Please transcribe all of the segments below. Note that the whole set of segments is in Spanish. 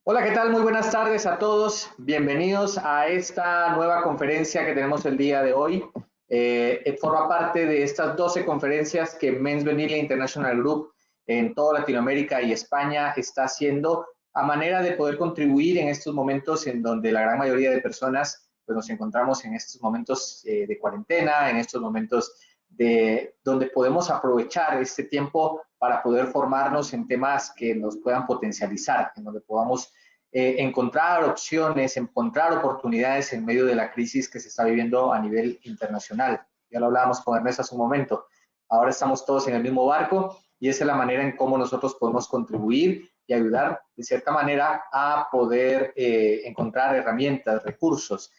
Hola, ¿qué tal? Muy buenas tardes a todos. Bienvenidos a esta nueva conferencia que tenemos el día de hoy. Forma parte de estas 12 conferencias que Men's Vanilla International Group en toda Latinoamérica y España está haciendo a manera de poder contribuir en estos momentos en donde la gran mayoría de personas pues, nos encontramos en estos momentos de cuarentena, en estos momentos de donde podemos aprovechar este tiempo para poder formarnos en temas que nos puedan potencializar, en donde podamos encontrar opciones, encontrar oportunidades en medio de la crisis que se está viviendo a nivel internacional. Ya lo hablábamos con Ernesto hace un momento. Ahora estamos todos en el mismo barco y esa es la manera en cómo nosotros podemos contribuir y ayudar de cierta manera a poder encontrar herramientas, recursos.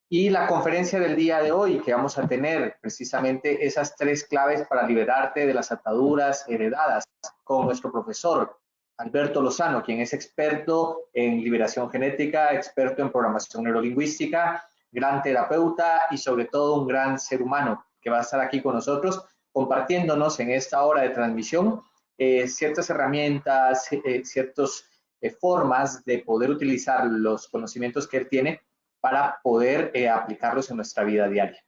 Y la conferencia del día de hoy, que vamos a tener precisamente esas tres claves para liberarte de las ataduras heredadas con nuestro profesor Alberto Lozano, quien es experto en liberación genética, experto en programación neurolingüística, gran terapeuta y sobre todo un gran ser humano que va a estar aquí con nosotros compartiéndonos en esta hora de transmisión ciertas herramientas, ciertas formas de poder utilizar los conocimientos que él tiene para poder aplicarlos en nuestra vida diaria.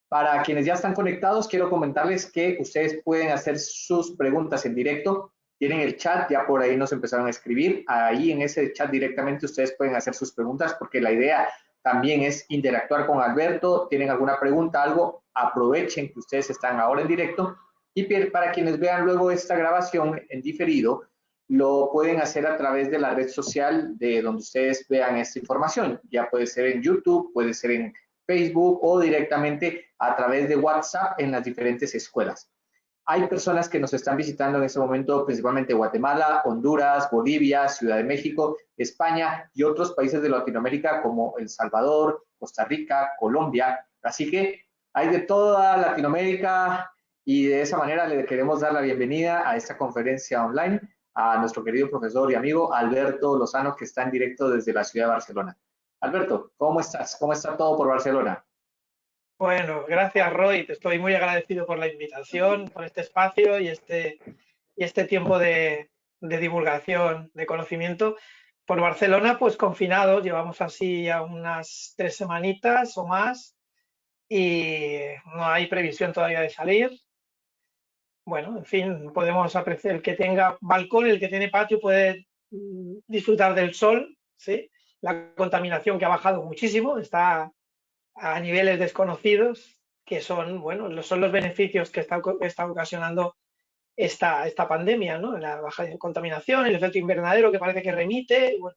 Para quienes ya están conectados, quiero comentarles que ustedes pueden hacer sus preguntas en directo. Tienen el chat, ya por ahí nos empezaron a escribir. Ahí en ese chat directamente ustedes pueden hacer sus preguntas porque la idea también es interactuar con Alberto. ¿Tienen alguna pregunta, algo? Aprovechen que ustedes están ahora en directo. Y para quienes vean luego esta grabación en diferido, lo pueden hacer a través de la red social de donde ustedes vean esta información. Ya puede ser en YouTube, puede ser en Facebook o directamente a través de WhatsApp en las diferentes escuelas. Hay personas que nos están visitando en este momento, principalmente Guatemala, Honduras, Bolivia, Ciudad de México, España y otros países de Latinoamérica como El Salvador, Costa Rica, Colombia. Así que hay de toda Latinoamérica y de esa manera le queremos dar la bienvenida a esta conferencia online a nuestro querido profesor y amigo Alberto Lozano, que está en directo desde la ciudad de Barcelona. Alberto, ¿cómo estás? ¿Cómo está todo por Barcelona? Bueno, gracias Roy, te estoy muy agradecido por la invitación, por este espacio y este tiempo de divulgación, de conocimiento. Por Barcelona, pues confinados, llevamos así ya unas 3 semanitas o más y no hay previsión todavía de salir. Bueno, en fin, podemos apreciar, el que tenga balcón, el que tiene patio puede disfrutar del sol, ¿sí? La contaminación que ha bajado muchísimo, está a niveles desconocidos, que son, bueno, son los beneficios que está ocasionando esta pandemia, ¿no? La baja de contaminación, el efecto invernadero que parece que remite, bueno,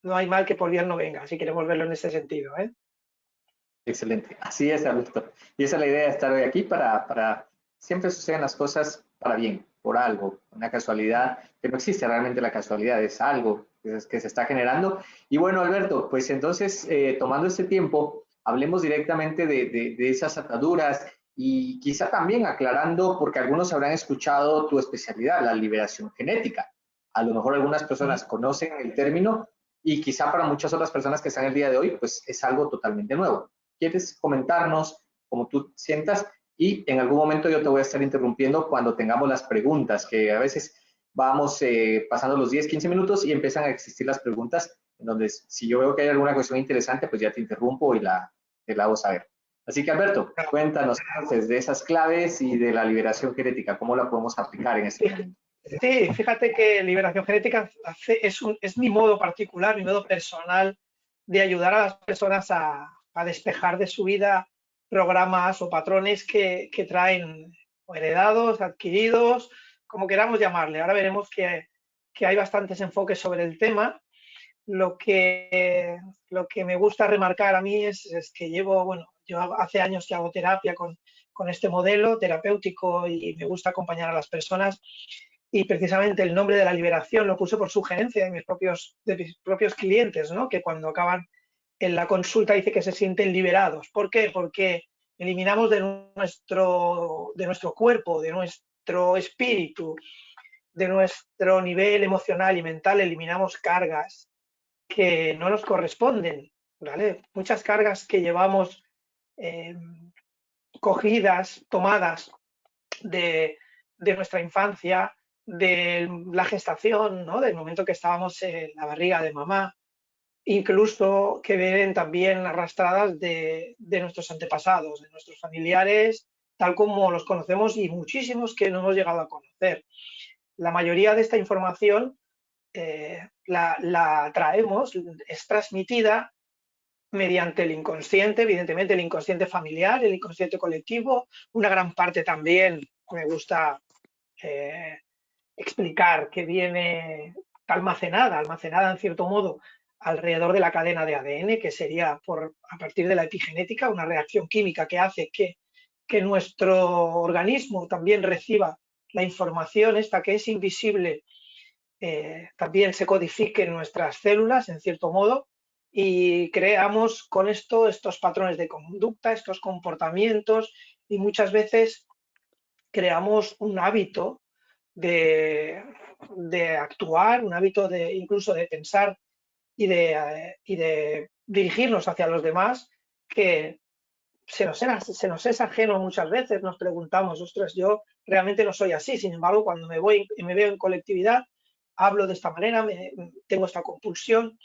no hay mal que por bien no venga, si queremos verlo en ese sentido, ¿eh? Excelente, así es, Alberto. Y esa es la idea de estar hoy aquí para siempre suceden las cosas para bien, por algo, una casualidad, que no existe realmente la casualidad, es algo que se está generando. Y bueno, Alberto, pues entonces, tomando este tiempo, hablemos directamente de esas ataduras y quizá también aclarando, porque algunos habrán escuchado tu especialidad, la liberación genética. A lo mejor algunas personas conocen el término y quizá para muchas otras personas que están el día de hoy, pues es algo totalmente nuevo. ¿Quieres comentarnos como tú sientas? Y en algún momento yo te voy a estar interrumpiendo cuando tengamos las preguntas, que a veces vamos pasando los 10, 15 minutos y empiezan a existir las preguntas, en donde si yo veo que hay alguna cuestión interesante, pues ya te interrumpo y te la hago saber. Así que Alberto, cuéntanos entonces de esas claves y de la liberación genética, ¿cómo la podemos aplicar en este momento? Sí, fíjate que liberación genética es mi modo particular, mi modo personal de ayudar a las personas a despejar de su vida programas o patrones que traen o heredados, adquiridos, como queramos llamarle. Ahora veremos que hay bastantes enfoques sobre el tema. Lo que, lo que me gusta remarcar a mí es que bueno, yo hace años que hago terapia con este modelo terapéutico y me gusta acompañar a las personas y precisamente el nombre de la liberación lo puse por sugerencia de mis propios clientes, ¿no? Que cuando acaban en la consulta dice que se sienten liberados. ¿Por qué? Porque eliminamos de nuestro cuerpo, de nuestro espíritu, de nuestro nivel emocional y mental, eliminamos cargas que no nos corresponden, ¿vale? Muchas cargas que llevamos eh, cogidas, tomadas de, de nuestra infancia, de la gestación, ¿no? Del momento que estábamos en la barriga de mamá, incluso que vienen también arrastradas de nuestros antepasados, de nuestros familiares, tal como los conocemos y muchísimos que no hemos llegado a conocer. La mayoría de esta información la traemos, es transmitida mediante el inconsciente, evidentemente el inconsciente familiar, el inconsciente colectivo, una gran parte también, me gusta eh, explicar, que viene almacenada en cierto modo alrededor de la cadena de ADN, que sería a partir de la epigenética, una reacción química que hace que nuestro organismo también reciba la información esta que es invisible, también se codifique en nuestras células, en cierto modo, y creamos con esto estos patrones de conducta, estos comportamientos, y muchas veces creamos un hábito de, de actuar, un hábito de incluso de pensar y de dirigirnos hacia los demás, que se nos es ajeno muchas veces. Nos preguntamos, ostras, yo realmente no soy así, sin embargo, cuando me veo en colectividad, hablo de esta manera, tengo esta compulsión,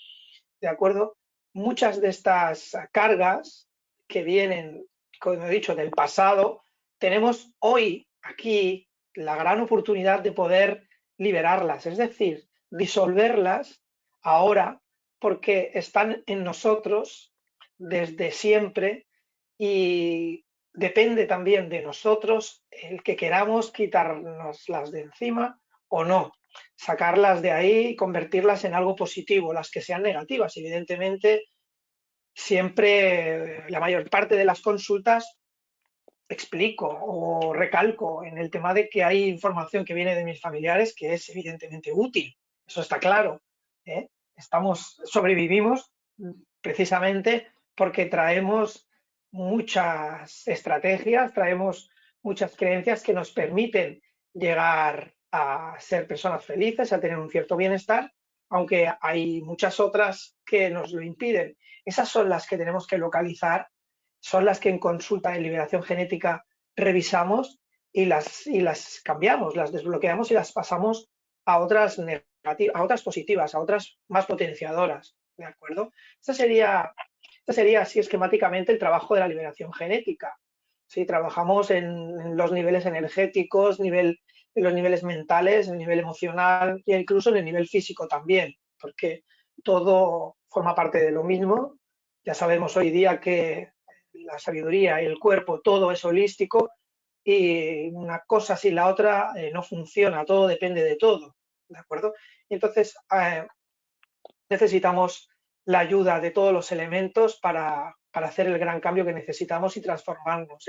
¿de acuerdo? Muchas de estas cargas que vienen, como he dicho, del pasado, tenemos hoy aquí la gran oportunidad de poder liberarlas, es decir, disolverlas ahora, porque están en nosotros desde siempre y depende también de nosotros el que queramos quitárnoslas de encima o no, sacarlas de ahí y convertirlas en algo positivo. Las que sean negativas, evidentemente, siempre la mayor parte de las consultas explico o recalco en el tema de que hay información que viene de mis familiares que es evidentemente útil, eso está claro, ¿eh? Sobrevivimos precisamente porque traemos muchas estrategias, traemos muchas creencias que nos permiten llegar a ser personas felices, a tener un cierto bienestar, aunque hay muchas otras que nos lo impiden. Esas son las que tenemos que localizar, son las que en consulta de liberación genética revisamos y las cambiamos, las desbloqueamos y las pasamos a otras negativas, a otras positivas, a otras más potenciadoras, ¿de acuerdo? Este sería así esquemáticamente el trabajo de la liberación genética. Sí, trabajamos en los niveles energéticos, en los niveles mentales, en el nivel emocional e incluso en el nivel físico también, porque todo forma parte de lo mismo. Ya sabemos hoy día que la sabiduría y el cuerpo, todo es holístico y una cosa sin la otra no funciona, todo depende de todo, ¿de acuerdo? Entonces, necesitamos la ayuda de todos los elementos para hacer el gran cambio que necesitamos y transformarnos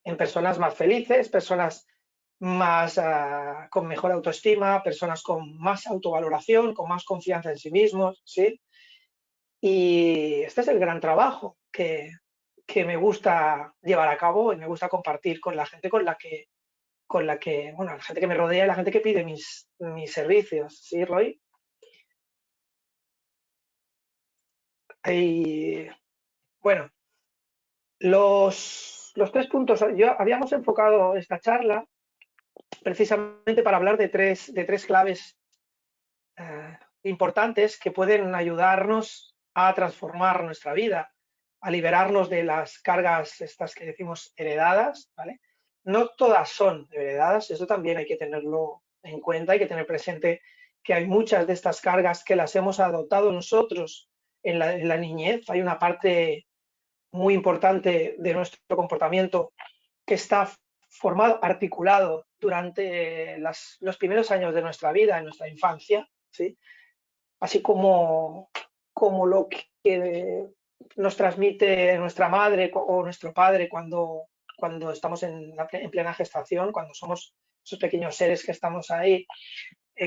en personas más felices, personas más con mejor autoestima, personas con más autovaloración, con más confianza en sí mismos, ¿sí? Y este es el gran trabajo que me gusta llevar a cabo y me gusta compartir con la gente bueno, la gente que me rodea y la gente que pide mis servicios, ¿sí, Roy? Y bueno, los tres puntos, habíamos enfocado esta charla precisamente para hablar de tres claves importantes que pueden ayudarnos a transformar nuestra vida, a liberarnos de las cargas estas que decimos heredadas, ¿vale? No todas son heredadas, eso también hay que tenerlo en cuenta, hay que tener presente que hay muchas de estas cargas que las hemos adoptado nosotros en la niñez, hay una parte muy importante de nuestro comportamiento que está formado, articulado durante los primeros años de nuestra vida, en nuestra infancia, ¿sí? Así como lo que nos transmite nuestra madre o nuestro padre cuando estamos en plena gestación, cuando somos esos pequeños seres que estamos ahí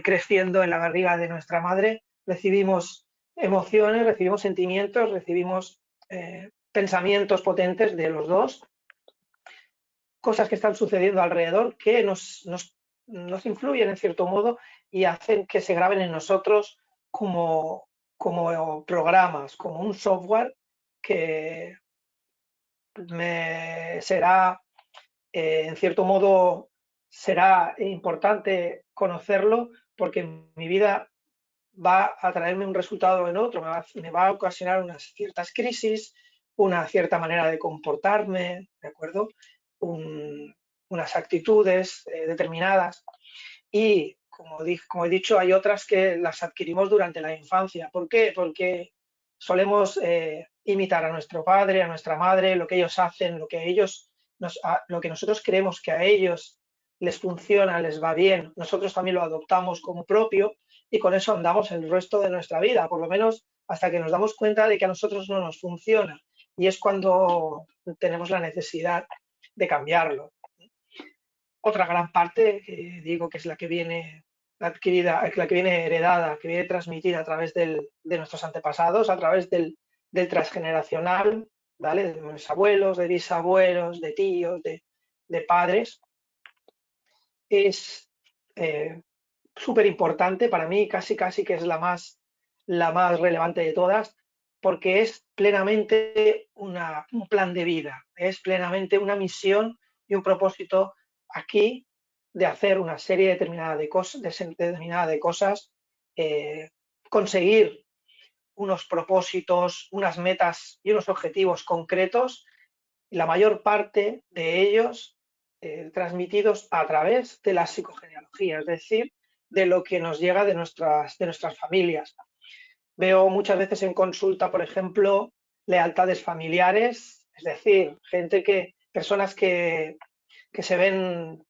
creciendo en la barriga de nuestra madre, recibimos emociones, recibimos sentimientos, recibimos pensamientos potentes de los dos, cosas que están sucediendo alrededor que nos influyen en cierto modo y hacen que se graben en nosotros como programas, como un software que será, en cierto modo, será importante conocerlo porque en mi vida va a traerme un resultado en otro, me va a ocasionar unas ciertas crisis, una cierta manera de comportarme, ¿de acuerdo? Unas actitudes determinadas. Y como he dicho, hay otras que las adquirimos durante la infancia. ¿Por qué? Porque solemos imitar a nuestro padre, a nuestra madre, lo que ellos hacen, lo que nosotros creemos que a ellos les funciona, les va bien. Nosotros también lo adoptamos como propio y con eso andamos el resto de nuestra vida, por lo menos hasta que nos damos cuenta de que a nosotros no nos funciona. Y es cuando tenemos la necesidad de cambiarlo. Otra gran parte, que digo que es la que viene adquirida, la que viene heredada, que viene transmitida a través de nuestros antepasados, a través del transgeneracional, ¿vale? De mis abuelos, de bisabuelos, de tíos, de padres, es súper importante para mí, casi que es la más relevante de todas, porque es plenamente un plan de vida, es plenamente una misión y un propósito aquí de hacer una serie determinada de cosas, conseguir unos propósitos, unas metas y unos objetivos concretos, y la mayor parte de ellos transmitidos a través de la psicogenealogía, es decir, de lo que nos llega de nuestras familias. Veo muchas veces en consulta, por ejemplo, lealtades familiares, es decir, personas que se ven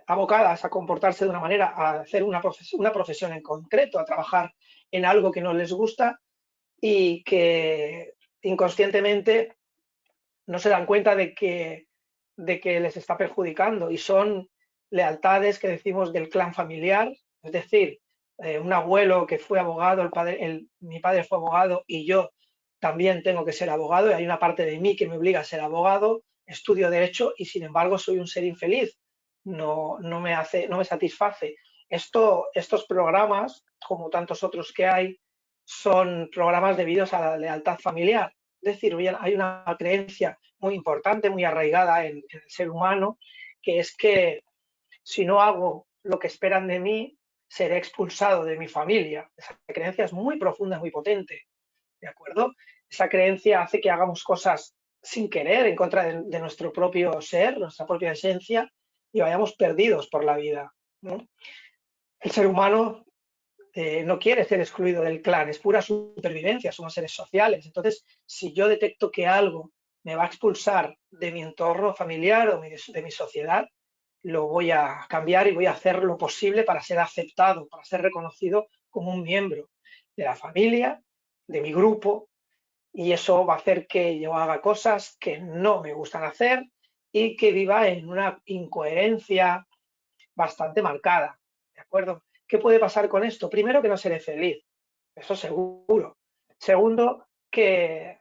abocadas a comportarse de una manera, a hacer una profesión en concreto, a trabajar en algo que no les gusta y que inconscientemente no se dan cuenta de que les está perjudicando y son lealtades que decimos del clan familiar, es decir, un abuelo que fue abogado, mi padre fue abogado y yo también tengo que ser abogado y hay una parte de mí que me obliga a ser abogado, estudio derecho y sin embargo soy un ser infeliz, no me satisface. Estos programas, como tantos otros que hay, son programas debidos a la lealtad familiar. Es decir, hay una creencia muy importante, muy arraigada en el ser humano, que es que si no hago lo que esperan de mí, seré expulsado de mi familia. Esa creencia es muy profunda, muy potente, ¿de acuerdo? Esa creencia hace que hagamos cosas sin querer, en contra de nuestro propio ser, nuestra propia esencia, y vayamos perdidos por la vida, ¿no? El ser humano no quiere ser excluido del clan, es pura supervivencia, somos seres sociales. Entonces, si yo detecto que algo me va a expulsar de mi entorno familiar o de mi sociedad, lo voy a cambiar y voy a hacer lo posible para ser aceptado, para ser reconocido como un miembro de la familia, de mi grupo, y eso va a hacer que yo haga cosas que no me gustan hacer y que viva en una incoherencia bastante marcada, ¿de acuerdo? ¿Qué puede pasar con esto? Primero, que no seré feliz, eso seguro. Segundo, que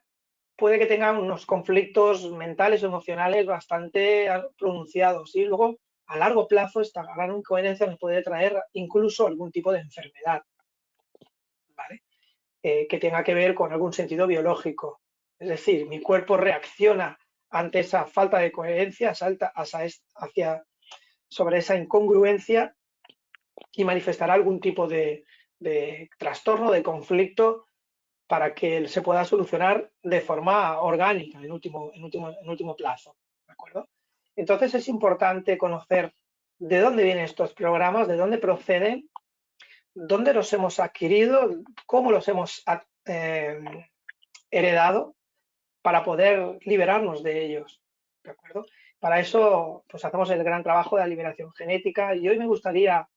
puede que tenga unos conflictos mentales o emocionales bastante pronunciados y luego a largo plazo esta gran incoherencia me puede traer incluso algún tipo de enfermedad, ¿vale? Que tenga que ver con algún sentido biológico. Es decir, mi cuerpo reacciona ante esa falta de coherencia, sobre esa incongruencia y manifestará algún tipo de trastorno, de conflicto, para que se pueda solucionar de forma orgánica en último plazo. ¿De acuerdo? Entonces es importante conocer de dónde vienen estos programas, de dónde proceden, dónde los hemos adquirido, cómo los hemos heredado para poder liberarnos de ellos. ¿De acuerdo? Para eso pues hacemos el gran trabajo de la liberación genética y hoy me gustaría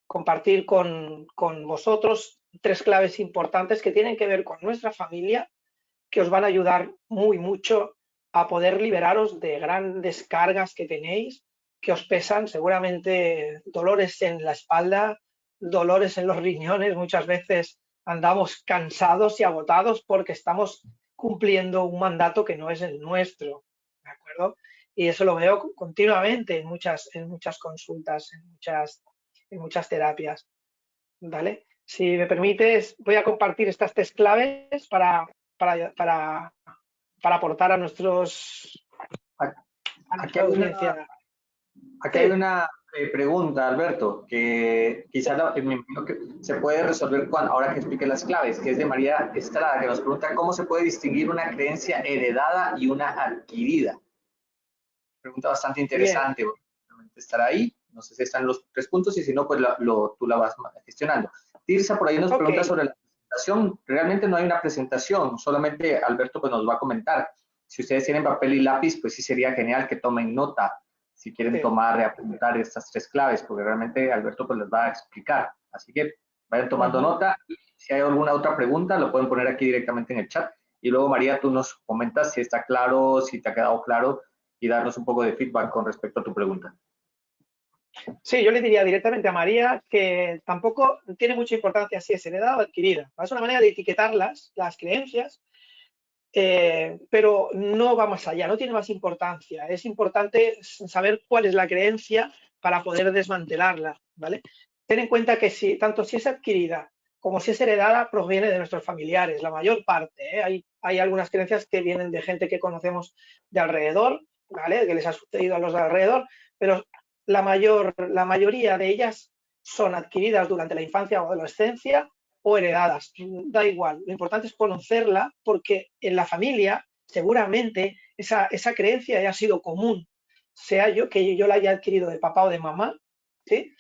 compartir con vosotros tres claves importantes que tienen que ver con nuestra familia, que os van a ayudar mucho a poder liberaros de grandes cargas que tenéis, que os pesan, seguramente dolores en la espalda, dolores en los riñones, muchas veces andamos cansados y agotados porque estamos cumpliendo un mandato que no es el nuestro, ¿de acuerdo? Y eso lo veo continuamente en muchas consultas, en muchas terapias, ¿vale? Si me permites, voy a compartir estas tres claves para, para aportar a Aquí nuestra hay audiencia. Aquí hay Sí, una pregunta, Alberto, que quizás me imagino que se puede resolver ahora que explique las claves, que es de María Estrada, que nos pregunta cómo se puede distinguir una creencia heredada y una adquirida. Pregunta bastante bien, interesante, estará ahí. No sé si están los 3 puntos y si no, pues tú la vas gestionando. Tirsa por ahí nos ok. pregunta sobre la presentación. Realmente no hay una presentación, solamente Alberto pues nos va a comentar. Si ustedes tienen papel y lápiz, pues sí sería genial que tomen nota si quieren Sí. tomar y apuntar estas 3 claves, porque realmente Alberto pues les va a explicar. Así que vayan tomando Ujú. nota. Si hay alguna otra pregunta, lo pueden poner aquí directamente en el chat. Y luego, María, tú nos comentas si está claro, si te ha quedado claro y darnos un poco de feedback con respecto a tu pregunta. Sí, yo le diría directamente a María que tampoco tiene mucha importancia si es heredada o adquirida. Es una manera de etiquetarlas, las creencias, pero no va más allá, no tiene más importancia. Es importante saber cuál es la creencia para poder desmantelarla, ¿vale? Ten en cuenta que tanto si es adquirida como si es heredada, proviene de nuestros familiares, la mayor parte, ¿eh? Hay algunas creencias que vienen de gente que conocemos de alrededor, ¿vale? Que les ha sucedido a los de alrededor, pero la mayoría de ellas son adquiridas durante la infancia o adolescencia o heredadas, da igual. Lo importante es conocerla porque en la familia seguramente esa creencia haya sido común, sea que yo la haya adquirido de papá o de mamá, ¿sí?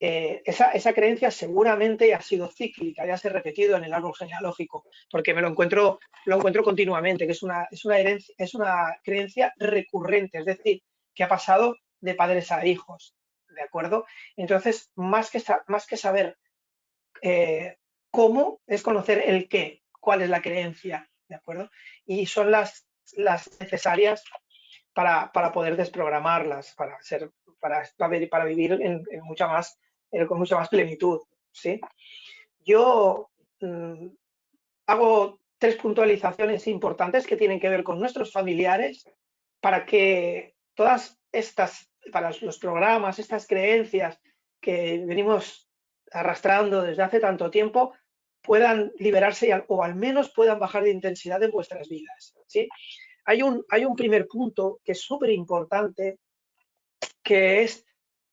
Esa creencia seguramente ha sido cíclica, ya se ha repetido en el árbol genealógico, porque lo encuentro continuamente, que es una creencia recurrente, es decir, que ha pasado de padres a hijos, ¿de acuerdo? Entonces, más que saber eh, cómo es conocer el qué, cuál es la creencia, ¿de acuerdo? Y son las necesarias para poder desprogramarlas, para vivir con mucha más plenitud, ¿sí? Yo hago 3 puntualizaciones importantes que tienen que ver con nuestros familiares para que para los programas, estas creencias que venimos arrastrando desde hace tanto tiempo, puedan liberarse o al menos puedan bajar de intensidad en vuestras vidas, ¿sí? Hay un primer punto que es súper importante, que es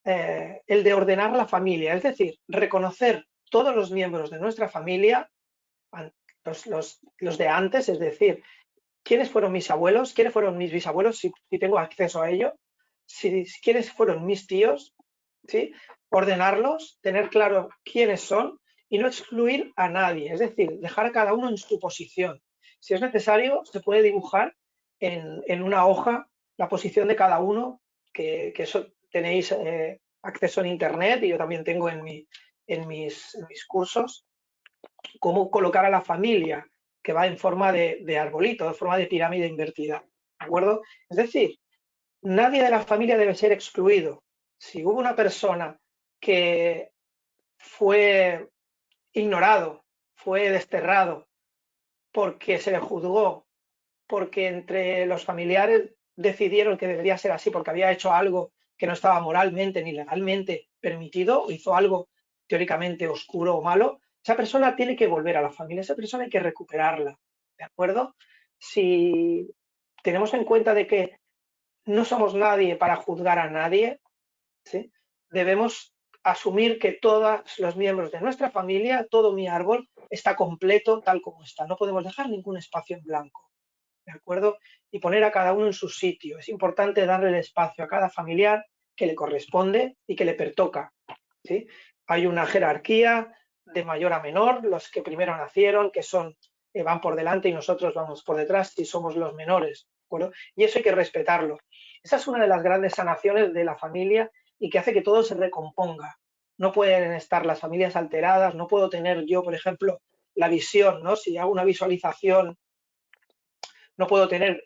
el de ordenar la familia, es decir, reconocer todos los miembros de nuestra familia, los de antes, es decir, quiénes fueron mis abuelos, quiénes fueron mis bisabuelos, si tengo acceso a ello, quiénes fueron mis tíos, ¿sí? Ordenarlos, tener claro quiénes son y no excluir a nadie, es decir, dejar a cada uno en su posición. Si es necesario, se puede dibujar en una hoja la posición de cada uno, que eso tenéis acceso en Internet y yo también tengo en mis cursos, cómo colocar a la familia, que va en forma de arbolito, en forma de pirámide invertida. ¿De acuerdo? Es decir, nadie de la familia debe ser excluido. Si hubo una persona que fue ignorado, fue desterrado, porque se le juzgó, porque entre los familiares decidieron que debería ser así, porque había hecho algo que no estaba moralmente ni legalmente permitido, o hizo algo teóricamente oscuro o malo, esa persona tiene que volver a la familia, esa persona hay que recuperarla, ¿de acuerdo? Si tenemos en cuenta de que no somos nadie para juzgar a nadie, ¿sí? Debemos asumir que todos los miembros de nuestra familia, todo mi árbol, está completo tal como está. No podemos dejar ningún espacio en blanco, ¿de acuerdo? Y poner a cada uno en su sitio. Es importante darle el espacio a cada familiar que le corresponde y que le pertoca, ¿sí? Hay una jerarquía de mayor a menor, los que primero nacieron, que van por delante y nosotros vamos por detrás si somos los menores, ¿de acuerdo? Y eso hay que respetarlo. Esa es una de las grandes sanaciones de la familia y que hace que todo se recomponga. No pueden estar las familias alteradas, no puedo tener yo, por ejemplo, la visión, ¿no? Si hago una visualización, no puedo tener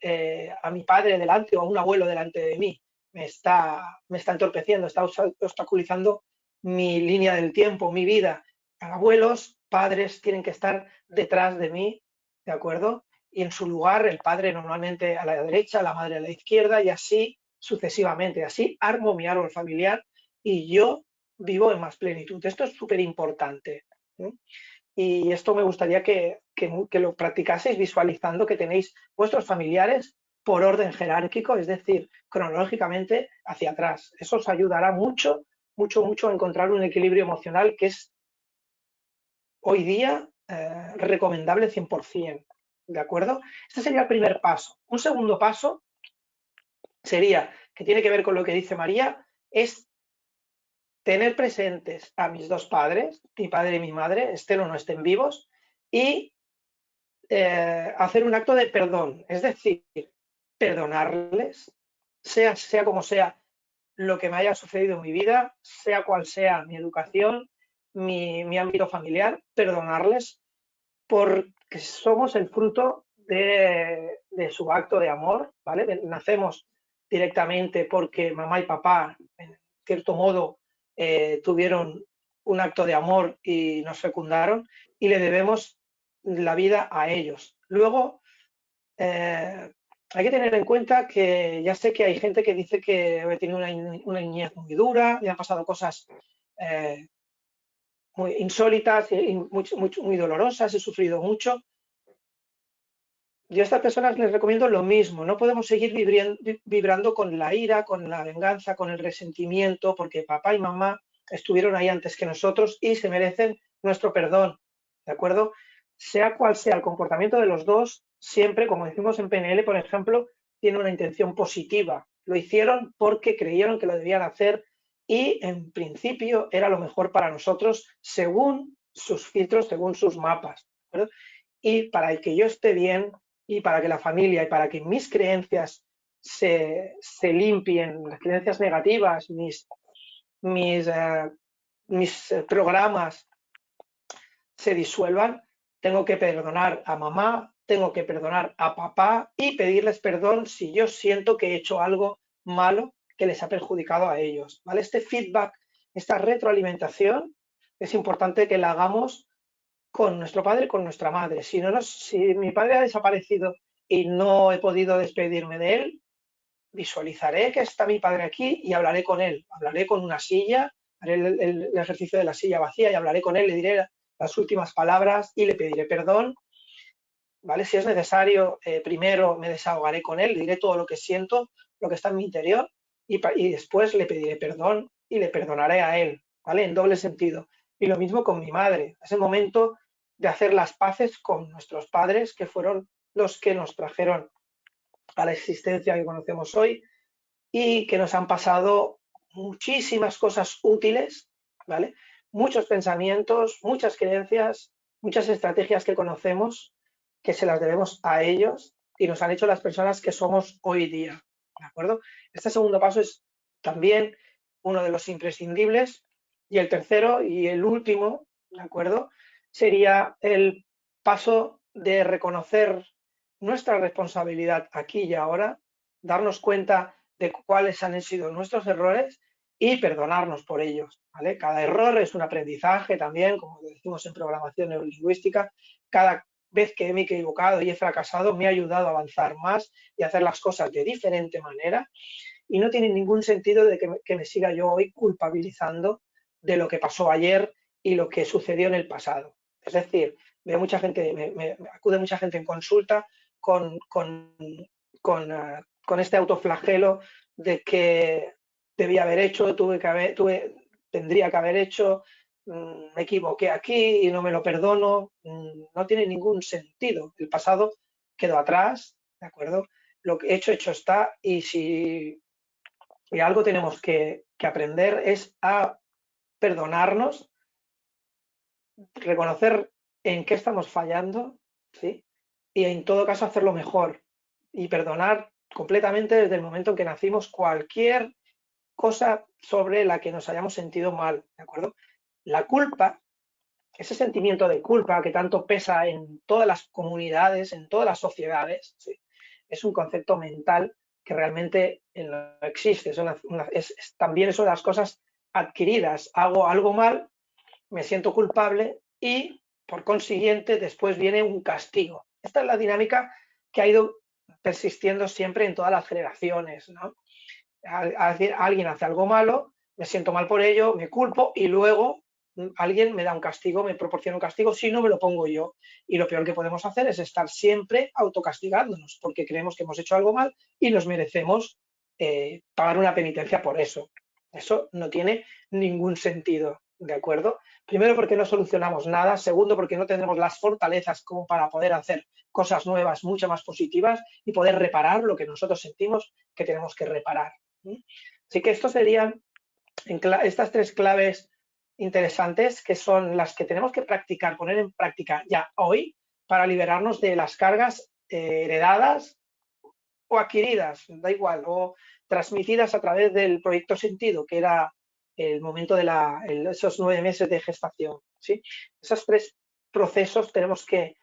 a mi padre delante o a un abuelo delante de mí. Me está entorpeciendo, está obstaculizando mi línea del tiempo, mi vida. Abuelos, padres tienen que estar detrás de mí, ¿de acuerdo? Y en su lugar, el padre normalmente a la derecha, la madre a la izquierda y así sucesivamente. Así armo mi árbol familiar y yo vivo en más plenitud. Esto es súper importante, ¿no? Y esto me gustaría que lo practicaseis visualizando que tenéis vuestros familiares por orden jerárquico, es decir, cronológicamente hacia atrás. Eso os ayudará mucho, mucho, mucho a encontrar un equilibrio emocional que es hoy día recomendable 100%, ¿de acuerdo? Este sería el primer paso. Un segundo paso sería, que tiene que ver con lo que dice María, es tener presentes a mis dos padres, mi padre y mi madre, estén o no estén vivos, y hacer un acto de perdón, es decir, perdonarles, sea como sea lo que me haya sucedido en mi vida, sea cual sea mi educación, mi ámbito familiar, perdonarles porque somos el fruto de su acto de amor, ¿vale? Nacemos directamente porque mamá y papá, en cierto modo, tuvieron un acto de amor y nos fecundaron y le debemos la vida a ellos. Luego, hay que tener en cuenta que ya sé que hay gente que dice que he tenido una niñez muy dura, me han pasado cosas eh, muy insólitas y muy dolorosas, he sufrido mucho. Yo a estas personas les recomiendo lo mismo, no podemos seguir vibrando con la ira, con la venganza, con el resentimiento, porque papá y mamá estuvieron ahí antes que nosotros y se merecen nuestro perdón, ¿de acuerdo? Sea cual sea el comportamiento de los dos, siempre, como decimos en PNL, por ejemplo, tiene una intención positiva. Lo hicieron porque creyeron que lo debían hacer y en principio era lo mejor para nosotros según sus filtros, según sus mapas, ¿de acuerdo? Y para el que yo esté bien y para que la familia y para que mis creencias se limpien, las creencias negativas, mis programas se disuelvan, tengo que perdonar a mamá, tengo que perdonar a papá y pedirles perdón si yo siento que he hecho algo malo que les ha perjudicado a ellos, ¿vale? Este feedback, esta retroalimentación, es importante que la hagamos con nuestro padre y con nuestra madre. Si mi padre ha desaparecido y no he podido despedirme de él, visualizaré que está mi padre aquí y hablaré con él. Hablaré con una silla, haré el ejercicio de la silla vacía y hablaré con él, le diré las últimas palabras y le pediré perdón. ¿Vale? Si es necesario, primero me desahogaré con él, le diré todo lo que siento, lo que está en mi interior y después le pediré perdón y le perdonaré a él, ¿vale? En doble sentido. Y lo mismo con mi madre. Es el momento de hacer las paces con nuestros padres, que fueron los que nos trajeron a la existencia que conocemos hoy y que nos han pasado muchísimas cosas útiles, ¿vale? Muchos pensamientos, muchas creencias, muchas estrategias que conocemos que se las debemos a ellos y nos han hecho las personas que somos hoy día, ¿de acuerdo? Este segundo paso es también uno de los imprescindibles y el tercero y el último, ¿de acuerdo? Sería el paso de reconocer nuestra responsabilidad aquí y ahora, darnos cuenta de cuáles han sido nuestros errores y perdonarnos por ellos, ¿vale? Cada error es un aprendizaje también, como decimos en programación neurolingüística. Cada vez que me he equivocado y he fracasado me ha ayudado a avanzar más y a hacer las cosas de diferente manera y no tiene ningún sentido de que me siga yo hoy culpabilizando de lo que pasó ayer y lo que sucedió en el pasado. Es decir, veo mucha gente, me acude mucha gente en consulta con este autoflagelo de que debía haber hecho, tendría que haber hecho, me equivoqué aquí y no me lo perdono. No tiene ningún sentido. El pasado quedó atrás, ¿de acuerdo? Lo que hecho está y algo tenemos que aprender es a perdonarnos, reconocer en qué estamos fallando, ¿sí? Y en todo caso hacerlo mejor y perdonar completamente desde el momento en que nacimos cualquier cosa sobre la que nos hayamos sentido mal, ¿de acuerdo? La culpa, ese sentimiento de culpa que tanto pesa en todas las comunidades, en todas las sociedades, ¿sí? Es un concepto mental que realmente no existe. También es una de las cosas adquiridas. Hago algo mal, me siento culpable y, por consiguiente, después viene un castigo. Esta es la dinámica que ha ido persistiendo siempre en todas las generaciones, ¿no? Alguien hace algo malo, me siento mal por ello, me culpo y luego alguien me da un castigo, me proporciona un castigo, si no me lo pongo yo. Y lo peor que podemos hacer es estar siempre autocastigándonos porque creemos que hemos hecho algo mal y nos merecemos pagar una penitencia por eso. Eso no tiene ningún sentido, ¿de acuerdo? Primero, porque no solucionamos nada. Segundo, porque no tendremos las fortalezas como para poder hacer cosas nuevas, mucho más positivas y poder reparar lo que nosotros sentimos que tenemos que reparar. Así que estos serían estas 3 claves interesantes que son las que tenemos que practicar, poner en práctica ya hoy para liberarnos de las cargas heredadas o adquiridas, da igual, o transmitidas a través del proyecto sentido, que era el momento de esos 9 meses de gestación. ¿Sí? Esos 3 procesos tenemos que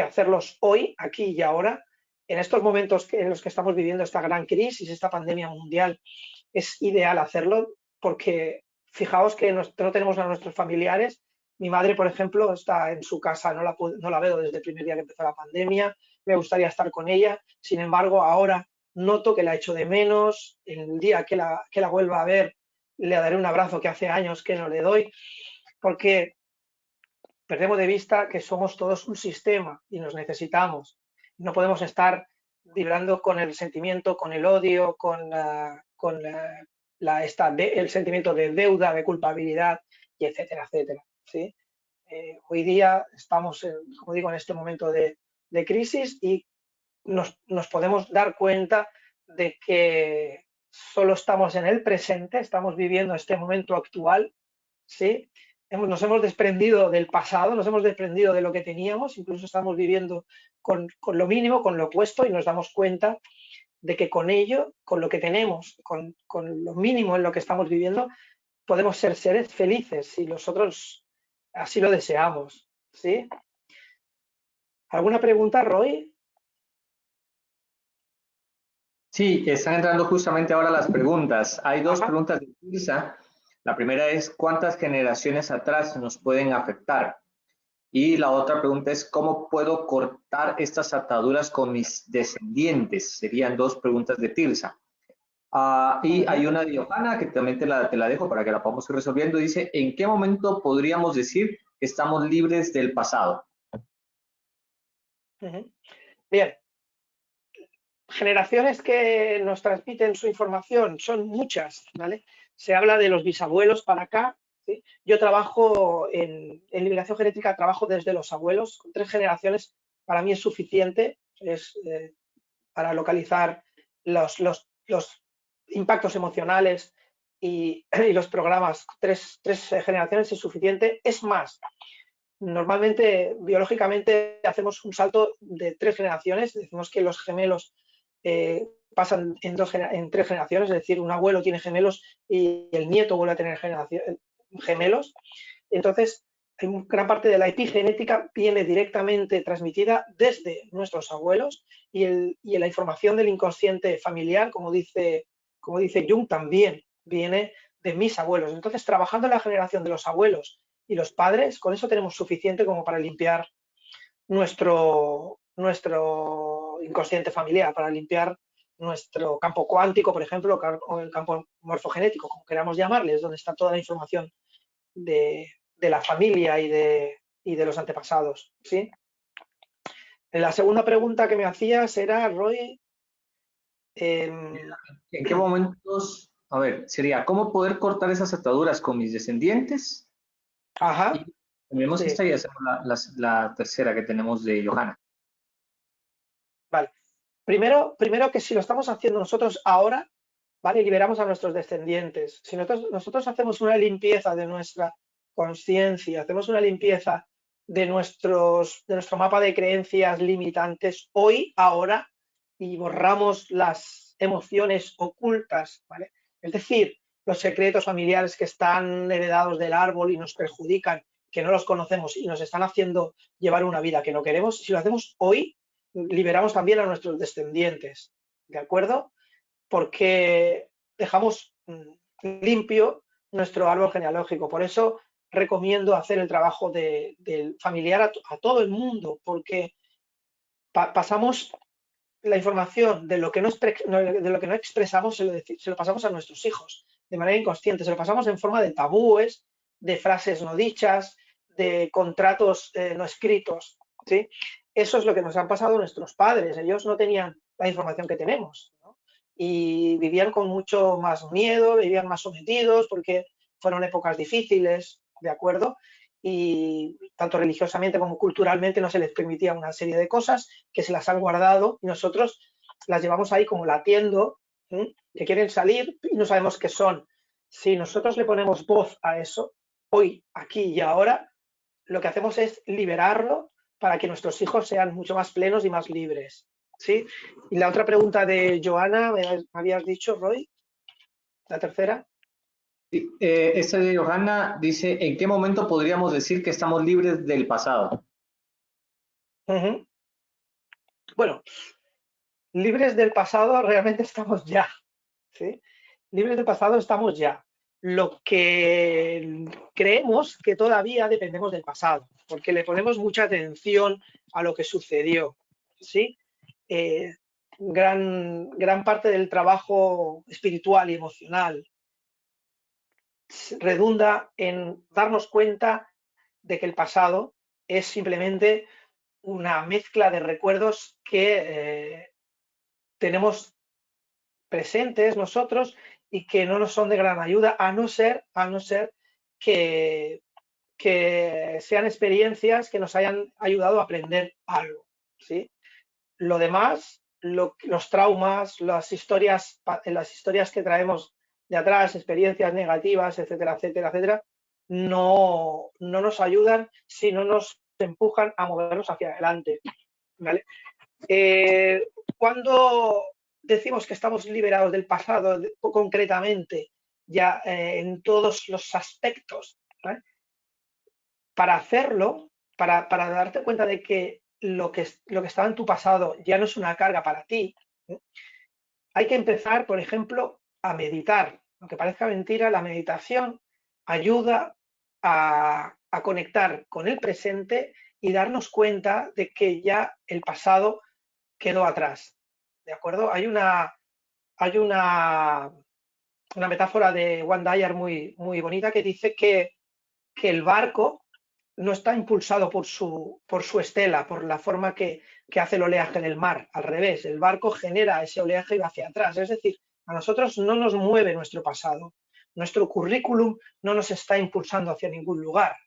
hacerlos hoy, aquí y ahora, en estos momentos en los que estamos viviendo esta gran crisis, esta pandemia mundial. Es ideal hacerlo porque fijaos que no tenemos a nuestros familiares. Mi madre, por ejemplo, está en su casa, no la veo desde el primer día que empezó la pandemia, me gustaría estar con ella, sin embargo, ahora noto que la echo de menos, el día que la vuelva a ver le daré un abrazo que hace años que no le doy, porque perdemos de vista que somos todos un sistema y nos necesitamos. No podemos estar vibrando con el sentimiento, con el odio, el sentimiento de deuda, de culpabilidad, y etcétera, etcétera. ¿Sí? Hoy día estamos, como digo, en este momento de crisis y nos podemos dar cuenta de que solo estamos en el presente, estamos viviendo este momento actual, ¿sí? Nos hemos desprendido del pasado, nos hemos desprendido de lo que teníamos, incluso estamos viviendo con lo mínimo, con lo opuesto, y nos damos cuenta de que con ello, con lo que tenemos, con lo mínimo en lo que estamos viviendo, podemos ser seres felices si nosotros así lo deseamos. ¿Sí? ¿Alguna pregunta, Roy? Sí, están entrando justamente ahora las preguntas. Hay 2 Ajá. preguntas de Lisa. La primera es, ¿cuántas generaciones atrás nos pueden afectar? Y la otra pregunta es, ¿cómo puedo cortar estas ataduras con mis descendientes? Serían 2 preguntas de Tirsa. Y hay una de Johanna que también te la dejo para que la podamos ir resolviendo. Dice, ¿en qué momento podríamos decir que estamos libres del pasado? Bien. Generaciones que nos transmiten su información son muchas, ¿vale? Se habla de los bisabuelos para acá, ¿sí? Yo trabajo en liberación genética, trabajo desde los abuelos, con 3 generaciones para mí es suficiente, para localizar los impactos emocionales y los programas. 3 generaciones es suficiente. Es más, normalmente, biológicamente, hacemos un salto de 3 generaciones, decimos que los gemelos pasan en 3 generaciones, es decir, un abuelo tiene gemelos y el nieto vuelve a tener gemelos. Entonces, gran parte de la epigenética viene directamente transmitida desde nuestros abuelos y la información del inconsciente familiar, como dice Jung, también viene de mis abuelos. Entonces, trabajando en la generación de los abuelos y los padres, con eso tenemos suficiente como para limpiar nuestro inconsciente familiar, para limpiar nuestro campo cuántico, por ejemplo, o el campo morfogenético, como queramos llamarle, es donde está toda la información de la familia y de los antepasados. ¿Sí? La segunda pregunta que me hacías era, Roy, ¿En qué momentos, a ver, sería, ¿cómo poder cortar esas ataduras con mis descendientes? ajá, Y terminemos sí, esta y hacemos la tercera que tenemos de Johanna. vale. Primero que si lo estamos haciendo nosotros ahora, ¿vale? Liberamos a nuestros descendientes. Si nosotros hacemos una limpieza de nuestra conciencia, hacemos una limpieza de nuestro mapa de creencias limitantes hoy, ahora, y borramos las emociones ocultas, ¿vale? Es decir, los secretos familiares que están heredados del árbol y nos perjudican, que no los conocemos y nos están haciendo llevar una vida que no queremos, si lo hacemos hoy, liberamos también a nuestros descendientes, ¿de acuerdo? Porque dejamos limpio nuestro árbol genealógico. Por eso recomiendo hacer el trabajo del familiar a todo el mundo, porque pasamos la información de lo que no expresamos, se lo pasamos a nuestros hijos de manera inconsciente, se lo pasamos en forma de tabúes, de frases no dichas, de contratos no escritos, ¿sí? Eso es lo que nos han pasado nuestros padres. Ellos no tenían la información que tenemos, ¿no? Y vivían con mucho más miedo, vivían más sometidos porque fueron épocas difíciles, ¿de acuerdo? Y tanto religiosamente como culturalmente no se les permitía una serie de cosas que se las han guardado y nosotros las llevamos ahí como latiendo, ¿sí? Que quieren salir y no sabemos qué son. Si nosotros le ponemos voz a eso, hoy, aquí y ahora, lo que hacemos es liberarlo para que nuestros hijos sean mucho más plenos y más libres, ¿sí? Y la otra pregunta de Joana, me habías dicho, Roy, la tercera. Sí, esta de Johanna dice, ¿en qué momento podríamos decir que estamos libres del pasado? Uh-huh. Bueno, libres del pasado realmente estamos ya, ¿sí? Libres del pasado estamos ya. Lo que creemos que todavía dependemos del pasado, porque le ponemos mucha atención a lo que sucedió, ¿sí? Gran parte del trabajo espiritual y emocional redunda en darnos cuenta de que el pasado es simplemente una mezcla de recuerdos que tenemos presentes nosotros y que no nos son de gran ayuda, a no ser que, que sean experiencias que nos hayan ayudado a aprender algo, ¿sí? Lo demás, los traumas, las historias que traemos de atrás, experiencias negativas, etcétera, etcétera, etcétera, no nos ayudan si no nos empujan a movernos hacia adelante, ¿vale? Cuando decimos que estamos liberados del pasado, concretamente, ya en todos los aspectos, ¿vale? Para hacerlo, para darte cuenta de que lo que estaba en tu pasado ya no es una carga para ti, ¿eh? Hay que empezar, por ejemplo, a meditar. Aunque parezca mentira, la meditación ayuda a conectar con el presente y darnos cuenta de que ya el pasado quedó atrás. ¿De acuerdo? Hay una metáfora de Juan Dyer muy bonita que dice que el barco no está impulsado por su estela, por la forma que hace el oleaje del mar. Al revés, el barco genera ese oleaje y va hacia atrás. Es decir, a nosotros no nos mueve nuestro pasado. Nuestro currículum no nos está impulsando hacia ningún lugar.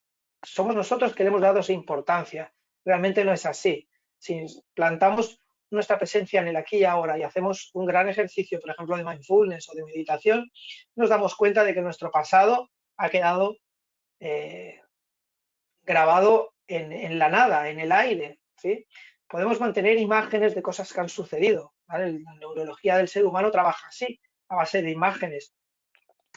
Somos nosotros que le hemos dado esa importancia. Realmente no es así. Si plantamos nuestra presencia en el aquí y ahora y hacemos un gran ejercicio, por ejemplo, de mindfulness o de meditación, nos damos cuenta de que nuestro pasado ha quedado grabado en la nada, en el aire, ¿sí? Podemos mantener imágenes de cosas que han sucedido, ¿vale? La neurología del ser humano trabaja así, a base de imágenes.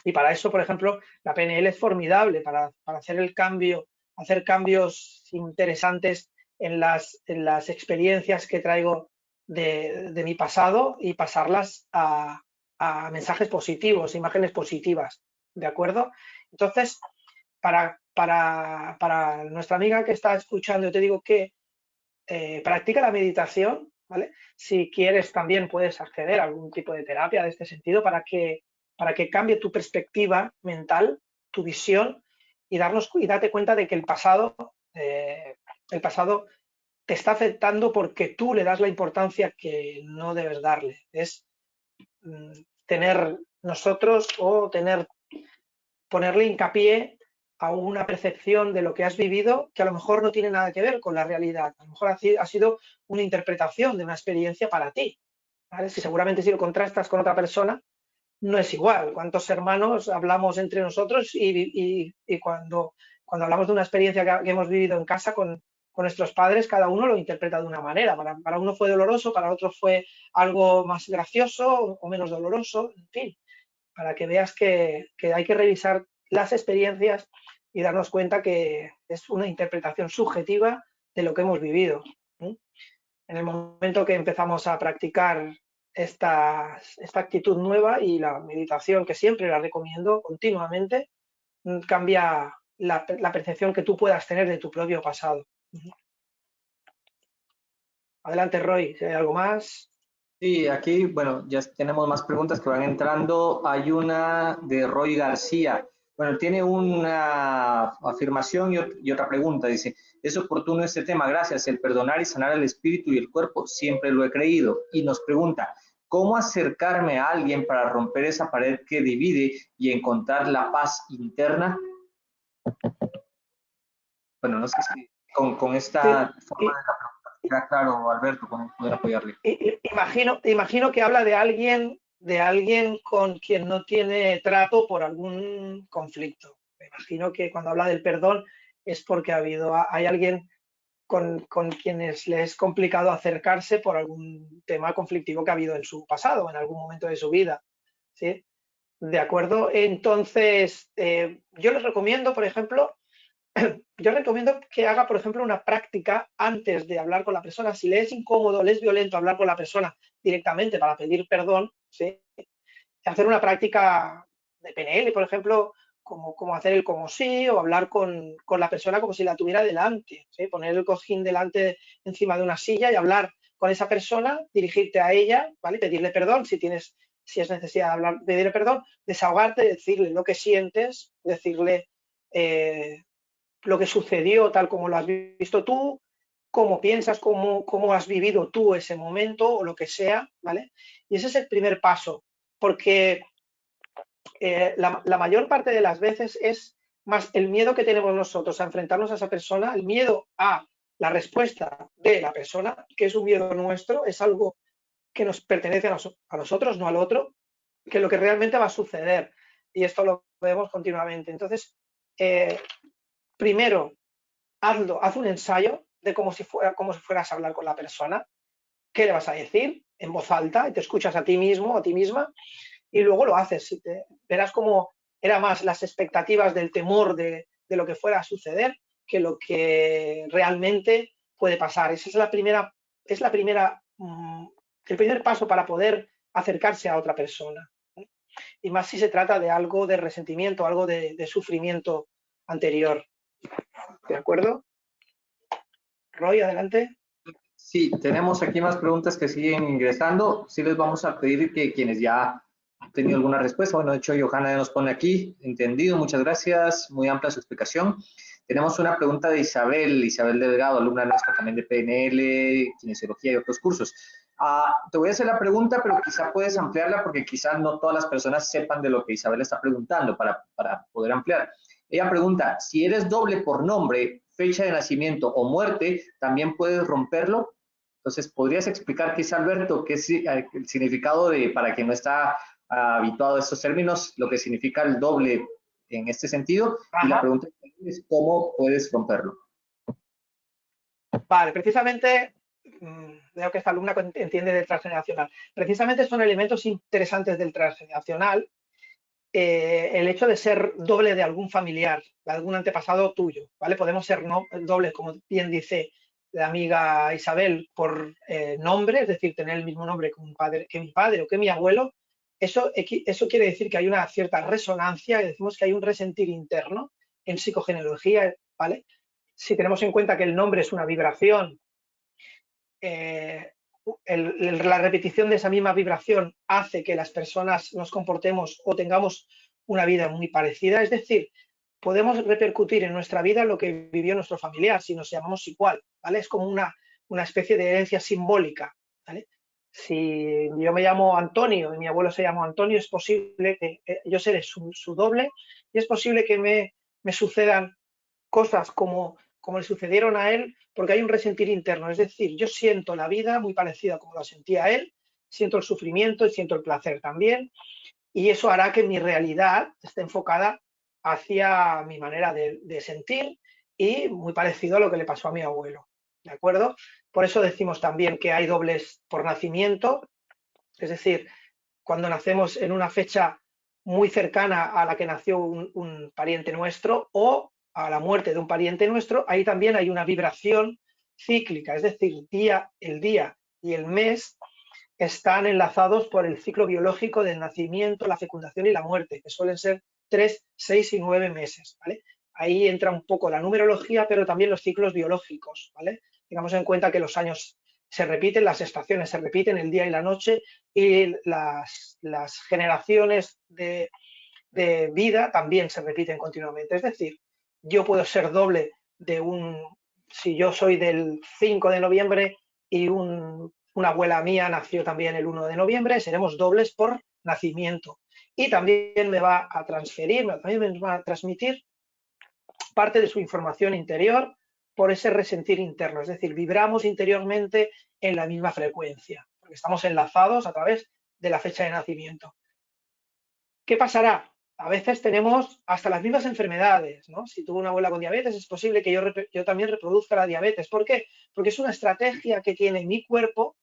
Y para eso, por ejemplo, la PNL es formidable para hacer el cambio, hacer cambios interesantes en las experiencias que traigo de mi pasado y pasarlas a mensajes positivos, imágenes positivas, ¿de acuerdo? Entonces, para nuestra amiga que está escuchando, yo te digo que practica la meditación, ¿vale? Si quieres también puedes acceder a algún tipo de terapia de este sentido para que cambie tu perspectiva mental, tu visión y date cuenta de que el pasado te está afectando porque tú le das la importancia que no debes darle. Es tener nosotros o ponerle hincapié a una percepción de lo que has vivido que a lo mejor no tiene nada que ver con la realidad. A lo mejor ha sido una interpretación de una experiencia para ti, ¿vale? Seguramente si lo contrastas con otra persona, no es igual. ¿Cuántos hermanos hablamos entre nosotros y cuando hablamos de una experiencia que hemos vivido en casa con nuestros padres, cada uno lo interpreta de una manera. Para uno fue doloroso, para otro fue algo más gracioso o menos doloroso, en fin, para que veas que hay que revisar las experiencias y darnos cuenta que es una interpretación subjetiva de lo que hemos vivido, ¿sí? En el momento que empezamos a practicar esta actitud nueva y la meditación, que siempre la recomiendo continuamente, cambia la percepción que tú puedas tener de tu propio pasado. Adelante, Roy, si hay algo más. Sí, aquí, bueno, ya tenemos más preguntas que van entrando. Hay una de Roy García. Bueno, tiene una afirmación y otra pregunta. Dice, es oportuno este tema, gracias. El perdonar y sanar el espíritu y el cuerpo, siempre lo he creído. Y nos pregunta, ¿cómo acercarme a alguien para romper esa pared que divide y encontrar la paz interna? Bueno, no sé si con Sí, esta forma de la pregunta queda claro, Alberto, con poder apoyarle. imagino que habla de alguien con quien no tiene trato por algún conflicto. Me imagino que cuando habla del perdón es porque hay alguien con quienes le es complicado acercarse por algún tema conflictivo que ha habido en su pasado, en algún momento de su vida. ¿Sí? De acuerdo. Entonces, yo les recomiendo, por ejemplo, yo recomiendo que haga, por ejemplo, una práctica antes de hablar con la persona. Si le es incómodo, le es violento hablar con la persona directamente para pedir perdón, ¿sí? Hacer una práctica de PNL, por ejemplo, como hacer el como sí o hablar con la persona como si la tuviera delante, ¿sí? Poner el cojín delante encima de una silla y hablar con esa persona, dirigirte a ella, ¿vale? Pedirle perdón si es necesidad de hablar, pedirle perdón, desahogarte, decirle lo que sientes, decirle eh, lo que sucedió tal como lo has visto tú, cómo piensas, cómo has vivido tú ese momento o lo que sea, ¿vale? Y ese es el primer paso, porque la mayor parte de las veces es más el miedo que tenemos nosotros a enfrentarnos a esa persona, el miedo a la respuesta de la persona, que es un miedo nuestro, es algo que nos pertenece a nosotros, no al otro, que lo que realmente va a suceder. Y esto lo vemos continuamente. Entonces, primero, haz un ensayo de como si fueras a hablar con la persona. ¿Qué le vas a decir? En voz alta, y te escuchas a ti mismo, a ti misma, y luego lo haces. Verás cómo era más las expectativas del temor de lo que fuera a suceder que lo que realmente puede pasar. Esa es la primera, el primer paso para poder acercarse a otra persona. Y más si se trata de algo de resentimiento, algo de sufrimiento anterior. ¿De acuerdo? Roy, adelante. Sí, tenemos aquí más preguntas que siguen ingresando. Sí les vamos a pedir que quienes ya han tenido alguna respuesta, bueno, de hecho, Johanna ya nos pone aquí, entendido, muchas gracias, muy amplia su explicación. Tenemos una pregunta de Isabel Delgado, alumna nuestra también de PNL, kinesiología y otros cursos. Te voy a hacer la pregunta, pero quizá puedes ampliarla porque quizá no todas las personas sepan de lo que Isabel está preguntando para poder ampliar. Ella pregunta, si eres doble por nombre, fecha de nacimiento o muerte, ¿también puedes romperlo? Entonces, ¿podrías explicar quizá, Alberto, qué es el significado de, para quien no está habituado a estos términos, lo que significa el doble en este sentido? Y la Ajá. pregunta es, ¿cómo puedes romperlo? Vale, precisamente, veo que esta alumna entiende del transgeneracional. Precisamente son elementos interesantes del transgeneracional, el hecho de ser doble de algún familiar, de algún antepasado tuyo, ¿vale? Podemos ser dobles, como bien dice la amiga Isabel, por nombre, es decir, tener el mismo nombre que mi padre o que mi abuelo. Eso quiere decir que hay una cierta resonancia, y decimos que hay un resentir interno en psicogenealogía, ¿vale? Si tenemos en cuenta que el nombre es una vibración, eh, la repetición de esa misma vibración hace que las personas nos comportemos o tengamos una vida muy parecida. Es decir, podemos repercutir en nuestra vida lo que vivió nuestro familiar si nos llamamos igual, ¿vale? Es como una especie de herencia simbólica, ¿vale? Si yo me llamo Antonio y mi abuelo se llamó Antonio, es posible que yo seré su doble y es posible que me sucedan cosas como le sucedieron a él, porque hay un resentir interno. Es decir, yo siento la vida muy parecida como la sentía él, siento el sufrimiento y siento el placer también, y eso hará que mi realidad esté enfocada hacia mi manera de sentir y muy parecido a lo que le pasó a mi abuelo. ¿De acuerdo? Por eso decimos también que hay dobles por nacimiento, es decir, cuando nacemos en una fecha muy cercana a la que nació un pariente nuestro o a la muerte de un pariente nuestro, ahí también hay una vibración cíclica, es decir, el día y el mes están enlazados por el ciclo biológico del nacimiento, la fecundación y la muerte, que suelen ser 3, 6 y 9 meses, ¿vale? Ahí entra un poco la numerología, pero también los ciclos biológicos, ¿vale? Tengamos en cuenta que los años se repiten, las estaciones se repiten, el día y la noche, y las generaciones de vida también se repiten continuamente. Es decir, yo puedo ser doble de si yo soy del 5 de noviembre y una abuela mía nació también el 1 de noviembre, seremos dobles por nacimiento. Y también me va a transferir, también me va a transmitir parte de su información interior por ese resentir interno. Es decir, vibramos interiormente en la misma frecuencia, porque estamos enlazados a través de la fecha de nacimiento. ¿Qué pasará? A veces tenemos hasta las mismas enfermedades, ¿no? Si tuve una abuela con diabetes, es posible que yo también reproduzca la diabetes. ¿Por qué? Porque es una estrategia que tiene mi cuerpo,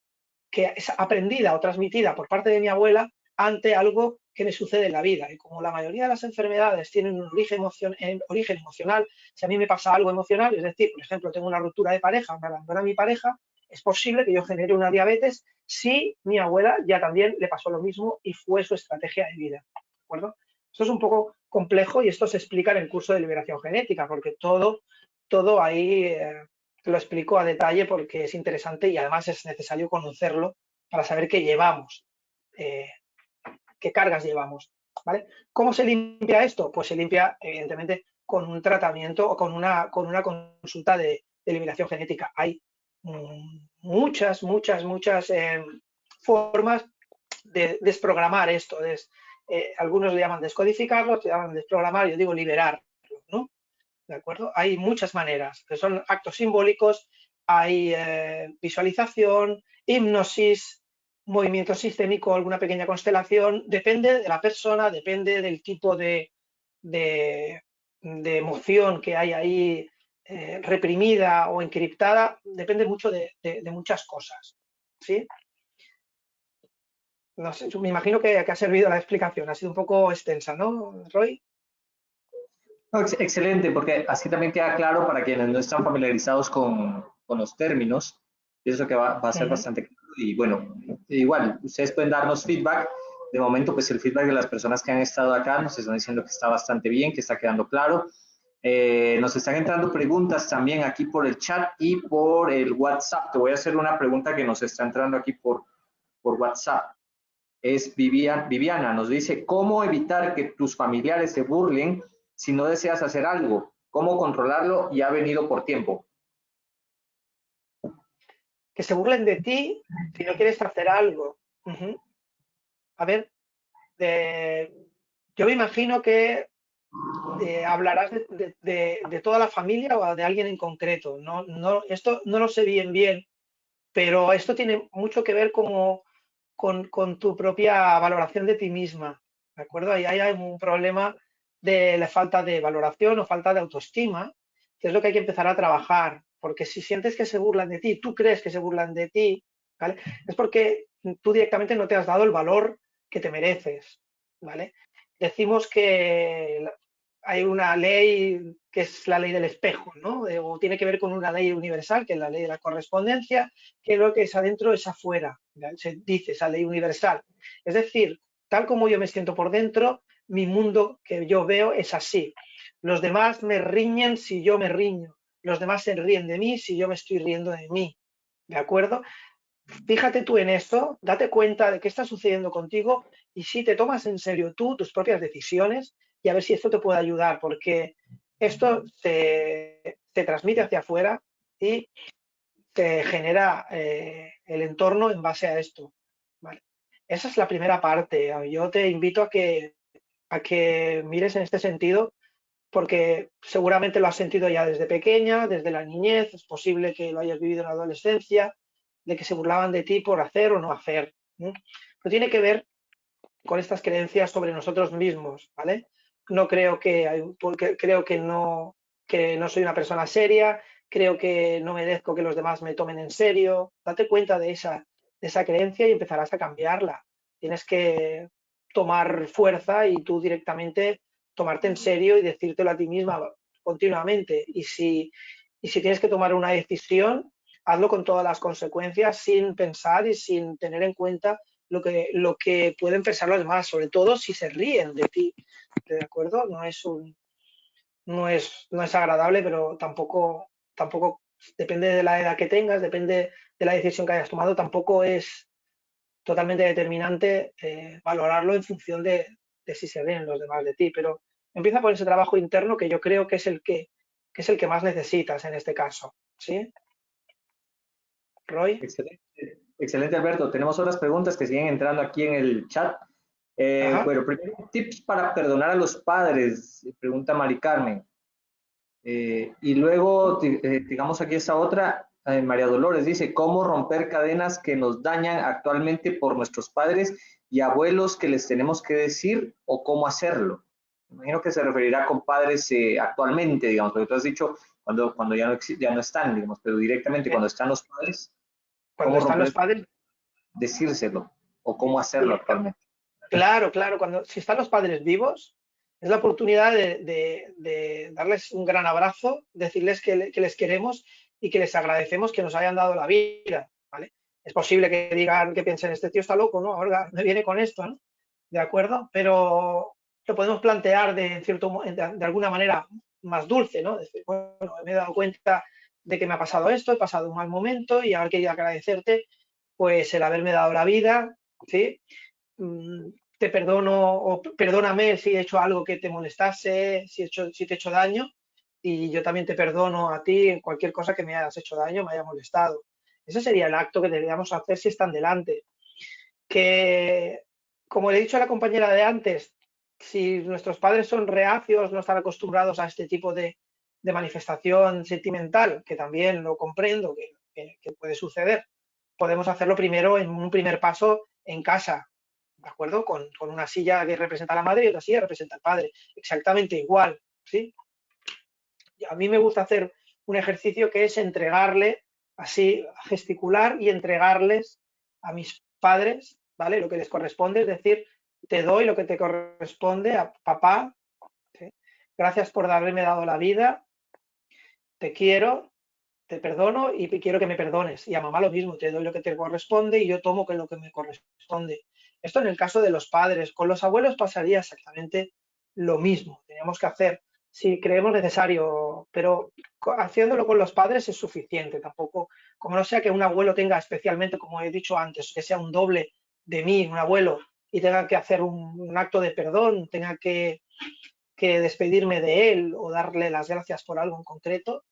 que es aprendida o transmitida por parte de mi abuela ante algo que me sucede en la vida. Y como la mayoría de las enfermedades tienen un origen emocional, si a mí me pasa algo emocional, es decir, por ejemplo, tengo una ruptura de pareja, me abandona mi pareja, es posible que yo genere una diabetes si mi abuela ya también le pasó lo mismo y fue su estrategia de vida. ¿De acuerdo? Esto es un poco complejo y esto se explica en el curso de liberación genética, porque todo ahí lo explico a detalle porque es interesante y además es necesario conocerlo para saber qué llevamos, qué cargas llevamos. ¿Vale? ¿Cómo se limpia esto? Pues se limpia, evidentemente, con un tratamiento o con una consulta de liberación genética. Hay muchas formas de desprogramar esto. Algunos le llaman descodificarlo, otros le llaman desprogramar, yo digo liberarlo, ¿no? ¿De acuerdo? Hay muchas maneras, que son actos simbólicos, hay visualización, hipnosis, movimiento sistémico, alguna pequeña constelación, depende de la persona, depende del tipo de emoción que hay ahí reprimida o encriptada, depende mucho de muchas cosas, ¿sí? No sé, me imagino que ha servido la explicación, ha sido un poco extensa, ¿no, Roy? No, excelente, porque así también queda claro para quienes no están familiarizados con los términos. Pienso que va a ser bastante claro. Y bueno, igual, ustedes pueden darnos feedback. De momento, pues el feedback de las personas que han estado acá nos están diciendo que está bastante bien, que está quedando claro. Nos están entrando preguntas también aquí por el chat y por el WhatsApp. Te voy a hacer una pregunta que nos está entrando aquí por WhatsApp. Es Viviana, nos dice, ¿cómo evitar que tus familiares se burlen si no deseas hacer algo? ¿Cómo controlarlo? Y ha venido por tiempo. Que se burlen de ti si no quieres hacer algo. A ver, yo me imagino que hablarás de toda la familia o de alguien en concreto. Esto no lo sé bien, pero esto tiene mucho que ver con tu propia valoración de ti misma. ¿De acuerdo? Ahí hay un problema de la falta de valoración o falta de autoestima, que es lo que hay que empezar a trabajar. Porque si sientes que se burlan de ti, tú crees que se burlan de ti, ¿vale? Es porque tú directamente no te has dado el valor que te mereces, ¿vale? Decimos que hay una ley que es la ley del espejo, ¿no? O tiene que ver con una ley universal, que es la ley de la correspondencia, que lo que es adentro es afuera, ¿vale? Se dice esa ley universal. Es decir, tal como yo me siento por dentro, mi mundo que yo veo es así. Los demás me riñen si yo me riño. Los demás se ríen de mí si yo me estoy riendo de mí. ¿De acuerdo? Fíjate tú en esto, date cuenta de qué está sucediendo contigo y si te tomas en serio tú tus propias decisiones y a ver si esto te puede ayudar, porque esto te transmite hacia afuera y te genera el entorno en base a esto. ¿Vale? Esa es la primera parte. Yo te invito a que mires en este sentido porque seguramente lo has sentido ya desde pequeña, desde la niñez, es posible que lo hayas vivido en la adolescencia, de que se burlaban de ti por hacer o no hacer, ¿no? Pero tiene que ver con estas creencias sobre nosotros mismos, ¿vale? No creo porque creo que no soy una persona seria, creo que no merezco que los demás me tomen en serio. Date cuenta de esa creencia y empezarás a cambiarla. Tienes que tomar fuerza y tú directamente tomarte en serio y decírtelo a ti misma continuamente. Y si tienes que tomar una decisión, hazlo con todas las consecuencias, sin pensar y sin tener en cuenta lo que pueden pensar los demás, sobre todo si se ríen de ti, ¿de acuerdo? No es agradable, pero tampoco depende de la edad que tengas, depende de la decisión que hayas tomado, tampoco es totalmente determinante valorarlo en función de de si se ven los demás de ti, pero empieza por ese trabajo interno que yo creo que es el que más necesitas en este caso, ¿sí? Roy. Excelente, excelente, Alberto. Tenemos otras preguntas que siguen entrando aquí en el chat. Bueno, primero, tips para perdonar a los padres, pregunta Mari Carmen. Y luego, digamos aquí esta otra, María Dolores dice, ¿cómo romper cadenas que nos dañan actualmente por nuestros padres y abuelos que les tenemos que decir o cómo hacerlo? Me imagino que se referirá con padres actualmente, digamos, porque tú has dicho cuando ya no están, digamos, pero directamente cuando están los padres, Cuando ¿cómo están los romper, padres, decírselo o cómo hacerlo actualmente? claro, si están los padres vivos, es la oportunidad de darles un gran abrazo, decirles que les queremos y que les agradecemos que nos hayan dado la vida, ¿vale? Es posible que digan, que piensen, este tío está loco, ¿no? Ahora me viene con esto, ¿no? ¿De acuerdo? Pero lo podemos plantear de alguna manera más dulce, ¿no? Decir, bueno, me he dado cuenta de que me ha pasado esto, he pasado un mal momento y ahora quería agradecerte pues el haberme dado la vida, ¿sí? Te perdono o perdóname si he hecho algo que te molestase, si te he hecho daño, y yo también te perdono a ti en cualquier cosa que me hayas hecho daño, me haya molestado. Ese sería el acto que deberíamos hacer si están delante. Que, como le he dicho a la compañera de antes, si nuestros padres son reacios, no están acostumbrados a este tipo de manifestación sentimental, que también lo comprendo, que puede suceder, podemos hacerlo primero en un primer paso en casa, ¿de acuerdo? Con una silla que representa a la madre y otra silla que representa al padre, exactamente igual, ¿sí? Y a mí me gusta hacer un ejercicio que es entregarle, así, gesticular y entregarles a mis padres, ¿vale? Lo que les corresponde, es decir, te doy lo que te corresponde a papá, ¿sí? Gracias por haberme dado la vida, te quiero, te perdono y quiero que me perdones. Y a mamá lo mismo, te doy lo que te corresponde y yo tomo que lo que me corresponde. Esto en el caso de los padres. Con los abuelos pasaría exactamente lo mismo. Teníamos que hacer si creemos necesario, pero haciéndolo con los padres es suficiente. Tampoco, como no sea que un abuelo tenga especialmente, como he dicho antes, que sea un doble de mí, un abuelo, y tenga que hacer un acto de perdón, tenga que despedirme de él o darle las gracias por algo en concreto,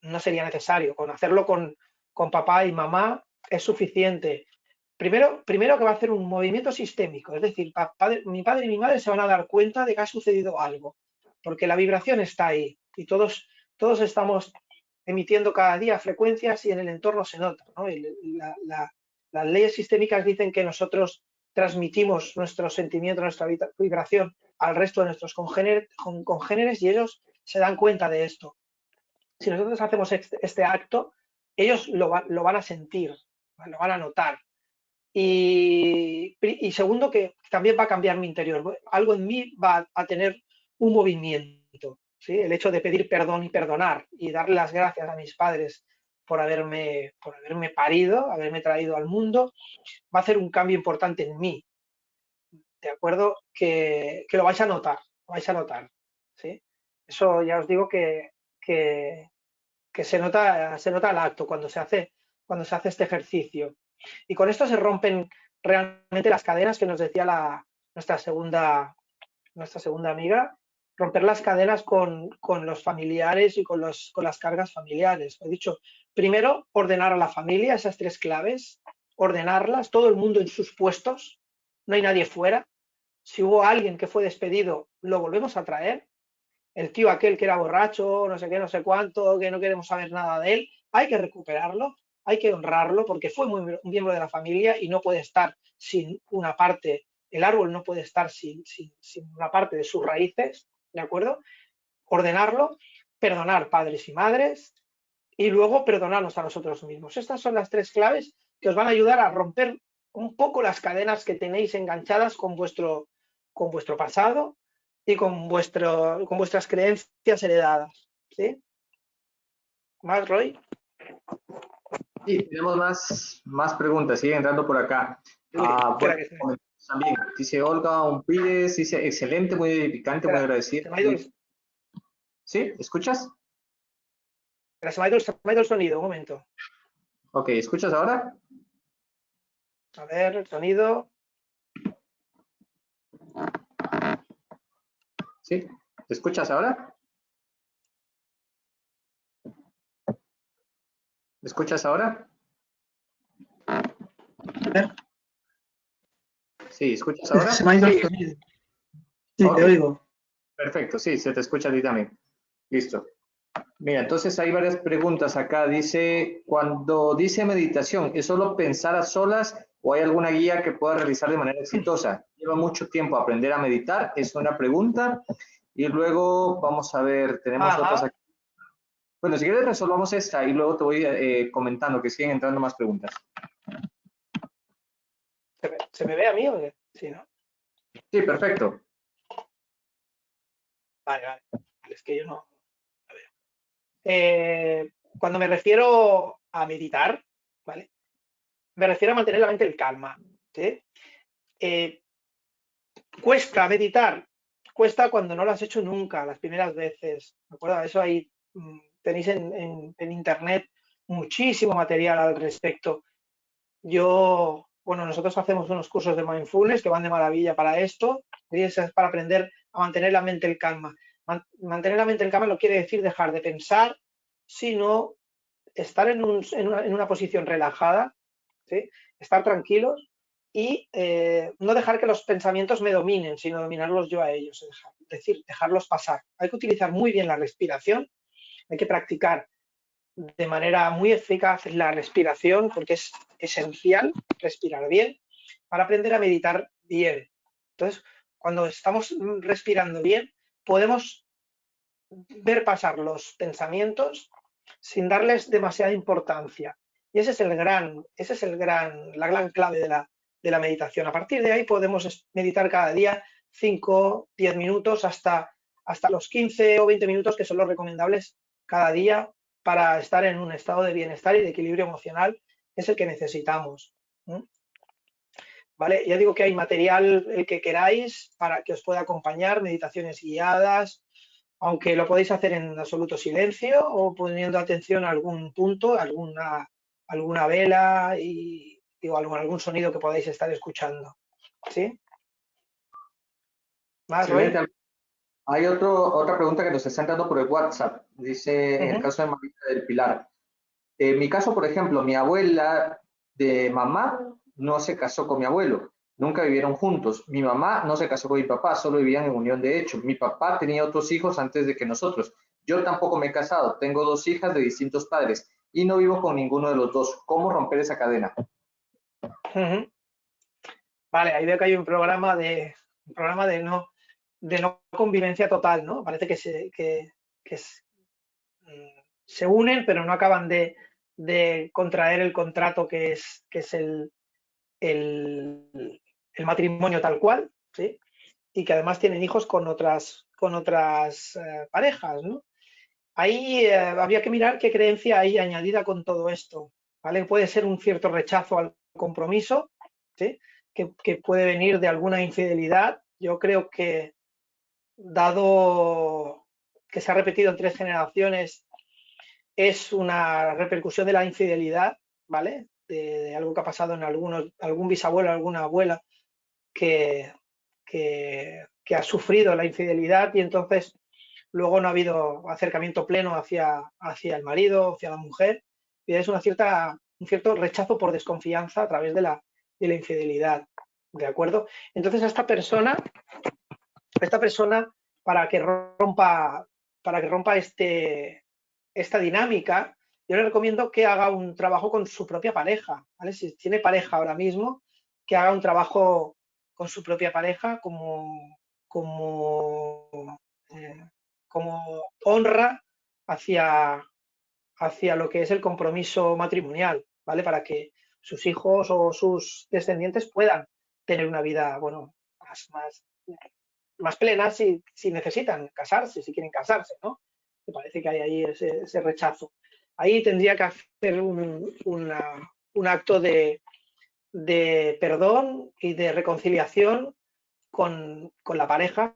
no sería necesario. Con hacerlo con papá y mamá es suficiente. Primero que va a hacer un movimiento sistémico, es decir, mi padre y mi madre se van a dar cuenta de que ha sucedido algo, porque la vibración está ahí y todos estamos emitiendo cada día frecuencias y en el entorno se nota, ¿no? Las leyes sistémicas dicen que nosotros transmitimos nuestro sentimiento, nuestra vibración al resto de nuestros congéneres y ellos se dan cuenta de esto. Si nosotros hacemos este acto, ellos lo van a sentir, lo van a notar. Y segundo, que también va a cambiar mi interior. Algo en mí va a tener un movimiento, ¿sí? El hecho de pedir perdón y perdonar y darle las gracias a mis padres por haberme parido, haberme traído al mundo, va a hacer un cambio importante en mí, ¿de acuerdo? Que lo vais a notar, ¿sí? Eso ya os digo que se nota al acto cuando se hace este ejercicio. Y con esto se rompen realmente las cadenas que nos decía nuestra segunda amiga, romper las cadenas con los familiares y con las cargas familiares. He dicho, primero, ordenar a la familia, esas tres claves, ordenarlas, todo el mundo en sus puestos, no hay nadie fuera. Si hubo alguien que fue despedido, lo volvemos a traer. El tío aquel que era borracho, no sé qué, no sé cuánto, que no queremos saber nada de él, hay que recuperarlo, hay que honrarlo porque fue un miembro de la familia y no puede estar sin una parte, el árbol no puede estar sin una parte de sus raíces, ¿de acuerdo? Ordenarlo, perdonar padres y madres y luego perdonarnos a nosotros mismos. Estas son las tres claves que os van a ayudar a romper un poco las cadenas que tenéis enganchadas con vuestro pasado y con vuestras creencias heredadas. ¿Sí? ¿Más, Roy? Sí, tenemos más preguntas, siguen entrando por acá. Bueno, también dice Olga Umpides, dice excelente, muy edificante, muy agradecido. ¿Sí? ¿Escuchas? Se me ha ido el sonido, un momento. Ok, ¿escuchas ahora? A ver, el sonido. ¿Sí? ¿Te escuchas ahora? ¿Me escuchas ahora? Sí, ¿escuchas ahora? Se me ha ido el sonido. Sí, te Ok, oigo. perfecto, sí, se te escucha a ti también. Listo. Mira, entonces hay varias preguntas acá. Dice, cuando dice meditación, ¿es solo pensar a solas o hay alguna guía que pueda realizar de manera exitosa? Lleva mucho tiempo aprender a meditar, es una pregunta. Y luego vamos a ver, tenemos otras Ajá. aquí. Bueno, si quieres resolvamos esta y luego te voy comentando que siguen entrando más preguntas. ¿Se me ve a mí o qué? Sí, ¿no? Sí, perfecto. Vale, vale. Es que yo no la veo. Cuando me refiero a meditar, ¿vale? Me refiero a mantener la mente en calma, ¿sí? Eh, Cuesta meditar, cuesta cuando no lo has hecho nunca, las primeras veces, ¿de acuerdo? Eso ahí tenéis en internet muchísimo material al respecto. Bueno, nosotros hacemos unos cursos de mindfulness que van de maravilla para esto, y eso es para aprender a mantener la mente en calma. Mantener la mente en calma no quiere decir dejar de pensar, sino estar en una posición relajada, ¿sí? Estar tranquilos y no dejar que los pensamientos me dominen, sino dominarlos yo a ellos, es decir, dejarlos pasar. Hay que utilizar muy bien la respiración, hay que practicar de manera muy eficaz la respiración porque es esencial respirar bien para aprender a meditar bien. Entonces, cuando estamos respirando bien, podemos ver pasar los pensamientos sin darles demasiada importancia. Y ese es la gran clave de la meditación. A partir de ahí podemos meditar cada día 5, 10 minutos hasta los 15 o 20 minutos que son los recomendables cada día para estar en un estado de bienestar y de equilibrio emocional, que es el que necesitamos. ¿Vale? Ya digo que hay material el que queráis para que os pueda acompañar, meditaciones guiadas, aunque lo podéis hacer en absoluto silencio o poniendo atención a algún punto, alguna vela y digo, algún sonido que podáis estar escuchando. ¿Sí? ¿Más, Roy? Excelente. Hay otra pregunta que nos está entrando por el WhatsApp. Dice, en el Ujú. caso de Marita del Pilar. En mi caso, por ejemplo, mi abuela de mamá no se casó con mi abuelo. Nunca vivieron juntos. Mi mamá no se casó con mi papá, solo vivían en unión de hecho. Mi papá tenía otros hijos antes de que nosotros. Yo tampoco me he casado. Tengo dos hijas de distintos padres y no vivo con ninguno de los dos. ¿Cómo romper esa cadena? Ujú. Vale, ahí veo que hay un programa de no convivencia total, ¿no? Parece que se unen, pero no acaban de contraer el contrato que es el matrimonio tal cual, ¿sí? Y que además tienen hijos con otras parejas, ¿no? Ahí habría que mirar qué creencia hay añadida con todo esto, ¿vale? Puede ser un cierto rechazo al compromiso, ¿sí? Que puede venir de alguna infidelidad. Yo creo que, dado que se ha repetido en 3 generaciones, es una repercusión de la infidelidad, ¿vale? De algo que ha pasado en algún bisabuelo, alguna abuela que, que ha sufrido la infidelidad y entonces luego no ha habido acercamiento pleno hacia el marido, hacia la mujer, y es un cierto rechazo por desconfianza a través de la infidelidad, ¿de acuerdo? Entonces a esta persona para que rompa esta dinámica, yo le recomiendo que haga un trabajo con su propia pareja, ¿vale? Si tiene pareja ahora mismo, que haga un trabajo con su propia pareja como, eh, como honra hacia, hacia lo que es el compromiso matrimonial, ¿vale? Para que sus hijos o sus descendientes puedan tener una vida, bueno, más plena si necesitan casarse, si quieren casarse, ¿no? Me parece que hay ahí ese rechazo. Ahí tendría que hacer un acto de perdón y de reconciliación con la pareja,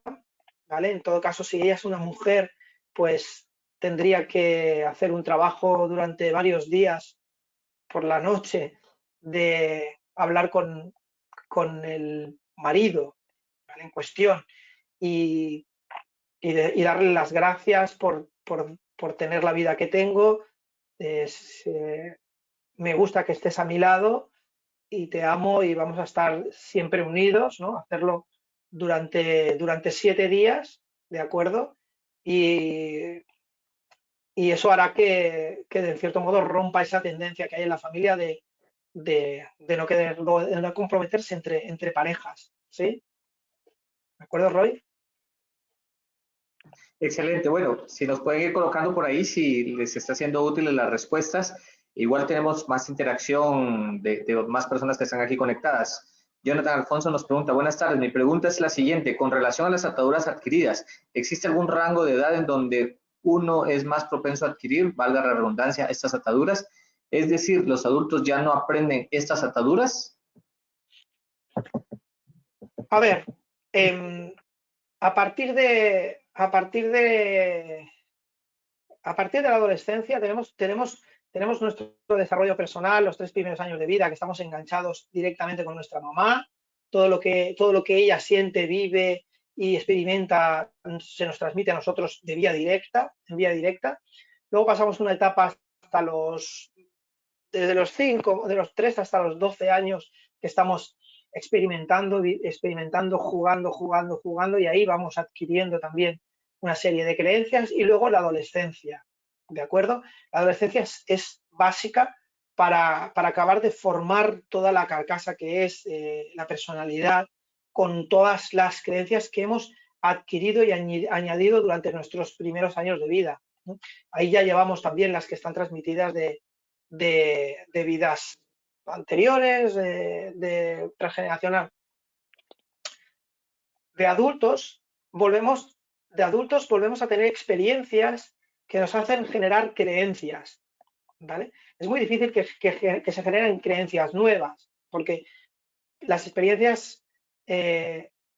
¿vale? En todo caso, si ella es una mujer, pues tendría que hacer un trabajo durante varios días por la noche de hablar con el marido, ¿vale? En cuestión y y darle las gracias por tener la vida que tengo. Me gusta que estés a mi lado y te amo y vamos a estar siempre unidos, ¿no? Hacerlo durante 7 días, ¿de acuerdo? Y, y eso hará que de cierto modo rompa esa tendencia que hay en la familia de no comprometerse entre parejas, ¿sí? ¿De acuerdo, Roy? Excelente. Bueno, si nos pueden ir colocando por ahí, si les está siendo útiles las respuestas, igual tenemos más interacción de más personas que están aquí conectadas. Jonathan Alfonso nos pregunta, buenas tardes, mi pregunta es la siguiente, con relación a las ataduras adquiridas, ¿existe algún rango de edad en donde uno es más propenso a adquirir, valga la redundancia, estas ataduras? Es decir, ¿los adultos ya no aprenden estas ataduras? A ver, em, a partir de, a partir de, a partir de la adolescencia tenemos nuestro desarrollo personal, los 3 primeros años de vida, que estamos enganchados directamente con nuestra mamá, todo lo que ella siente, vive y experimenta se nos transmite a nosotros en vía directa. Luego pasamos una etapa desde los 5, de los 3 hasta los 12 años que estamos experimentando, jugando, y ahí vamos adquiriendo también una serie de creencias. Y luego la adolescencia, ¿de acuerdo? La adolescencia es básica para acabar de formar toda la carcasa que es la personalidad, con todas las creencias que hemos adquirido y añadido durante nuestros primeros años de vida, ¿no? Ahí ya llevamos también las que están transmitidas de vidas anteriores, de transgeneracional. De adultos, volvemos a tener experiencias que nos hacen generar creencias, ¿vale? Es muy difícil que se generen creencias nuevas, porque las experiencias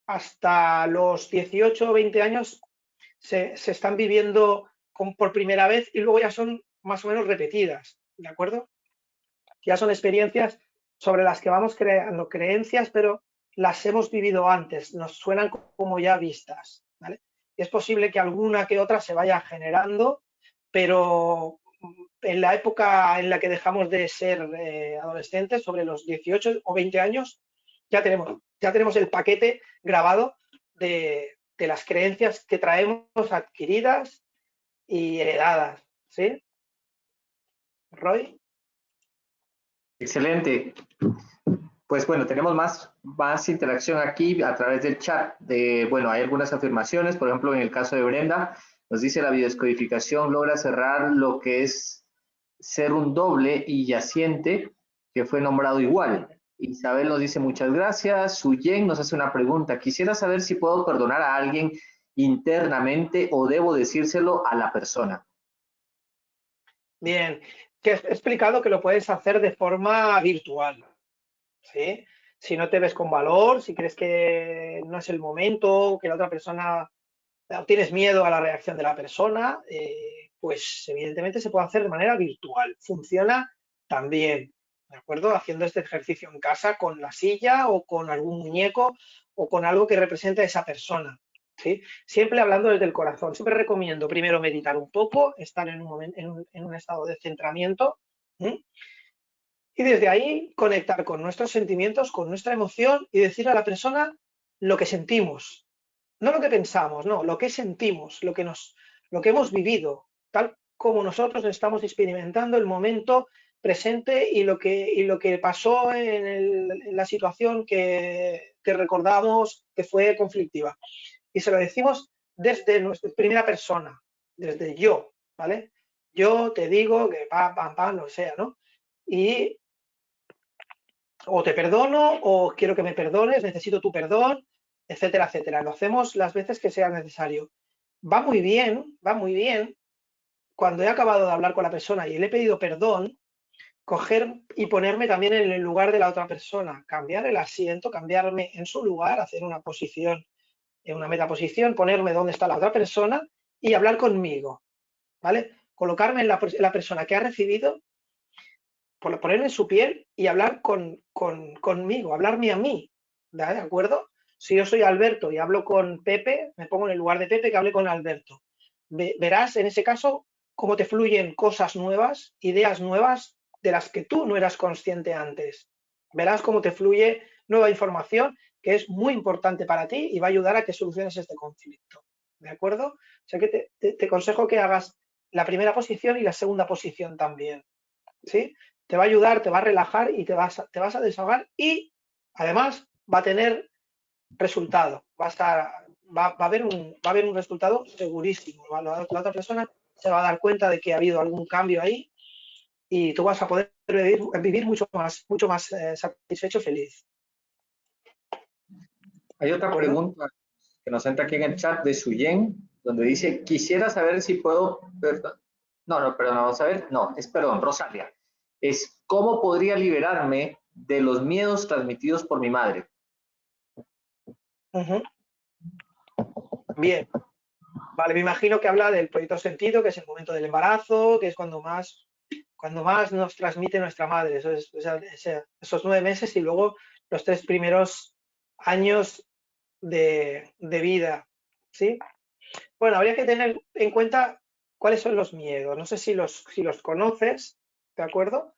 hasta los 18 o 20 años se están viviendo por primera vez y luego ya son más o menos repetidas, ¿de acuerdo? Ya son experiencias sobre las que vamos creando creencias, pero las hemos vivido antes, nos suenan como ya vistas, ¿vale? Y es posible que alguna que otra se vaya generando, pero en la época en la que dejamos de ser adolescentes, sobre los 18 o 20 años, ya tenemos el paquete grabado de las creencias que traemos adquiridas y heredadas, ¿sí? Roy. Excelente. Pues bueno, tenemos más interacción aquí a través del chat. Bueno, hay algunas afirmaciones, por ejemplo, en el caso de Brenda, nos dice la biodescodificación logra cerrar lo que es ser un doble y yaciente que fue nombrado igual. Isabel nos dice muchas gracias. Suyen nos hace una pregunta. Quisiera saber si puedo perdonar a alguien internamente o debo decírselo a la persona. Bien, que he explicado que lo puedes hacer de forma virtual, ¿sí? Si no te ves con valor, si crees que no es el momento, que la otra persona, tienes miedo a la reacción de la persona, pues evidentemente se puede hacer de manera virtual. Funciona también, ¿de acuerdo? Haciendo este ejercicio en casa con la silla o con algún muñeco o con algo que represente a esa persona, ¿sí? Siempre hablando desde el corazón. Siempre recomiendo primero meditar un poco, estar en un estado de centramiento, ¿sí? Y desde ahí conectar con nuestros sentimientos, con nuestra emoción y decirle a la persona lo que sentimos. No lo que pensamos, no, lo que sentimos, lo que hemos vivido, tal como nosotros estamos experimentando el momento presente y lo que pasó en la situación que recordamos que fue conflictiva. Y se lo decimos desde nuestra primera persona, desde yo, ¿vale? Yo te digo que lo que sea, ¿no? Y o te perdono, o quiero que me perdones, necesito tu perdón, etcétera, etcétera. Lo hacemos las veces que sea necesario. Va muy bien, cuando he acabado de hablar con la persona y le he pedido perdón, coger y ponerme también en el lugar de la otra persona, cambiar el asiento, cambiarme en su lugar, hacer una posición, en una metaposición, ponerme donde está la otra persona y hablar conmigo, ¿vale? Colocarme en la persona que ha recibido, ponerme en su piel y hablar conmigo, hablarme a mí, ¿de acuerdo? Si yo soy Alberto y hablo con Pepe, me pongo en el lugar de Pepe que hable con Alberto. Verás en ese caso cómo te fluyen cosas nuevas, ideas nuevas de las que tú no eras consciente antes. Verás cómo te fluye nueva información que es muy importante para ti y va a ayudar a que soluciones este conflicto. ¿De acuerdo? O sea que te aconsejo que hagas la primera posición y la segunda posición también. ¿Sí? Te va a ayudar, te va a relajar y te vas a desahogar y además va a tener resultado. Va a haber un resultado segurísimo. La otra persona se va a dar cuenta de que ha habido algún cambio ahí y tú vas a poder vivir mucho más satisfecho, feliz. Hay otra pregunta que nos entra aquí en el chat de Suyen, donde dice, quisiera saber si puedo, perdón, vamos a ver, perdón, Rosalia, es cómo podría liberarme de los miedos transmitidos por mi madre. Bien, vale, me imagino que habla del proyecto sentido, que es el momento del embarazo, que es cuando más nos transmite nuestra madre, esos 9 meses y luego los 3 primeros años de vida, ¿sí? Bueno, habría que tener en cuenta cuáles son los miedos. No sé si los conoces, ¿de acuerdo?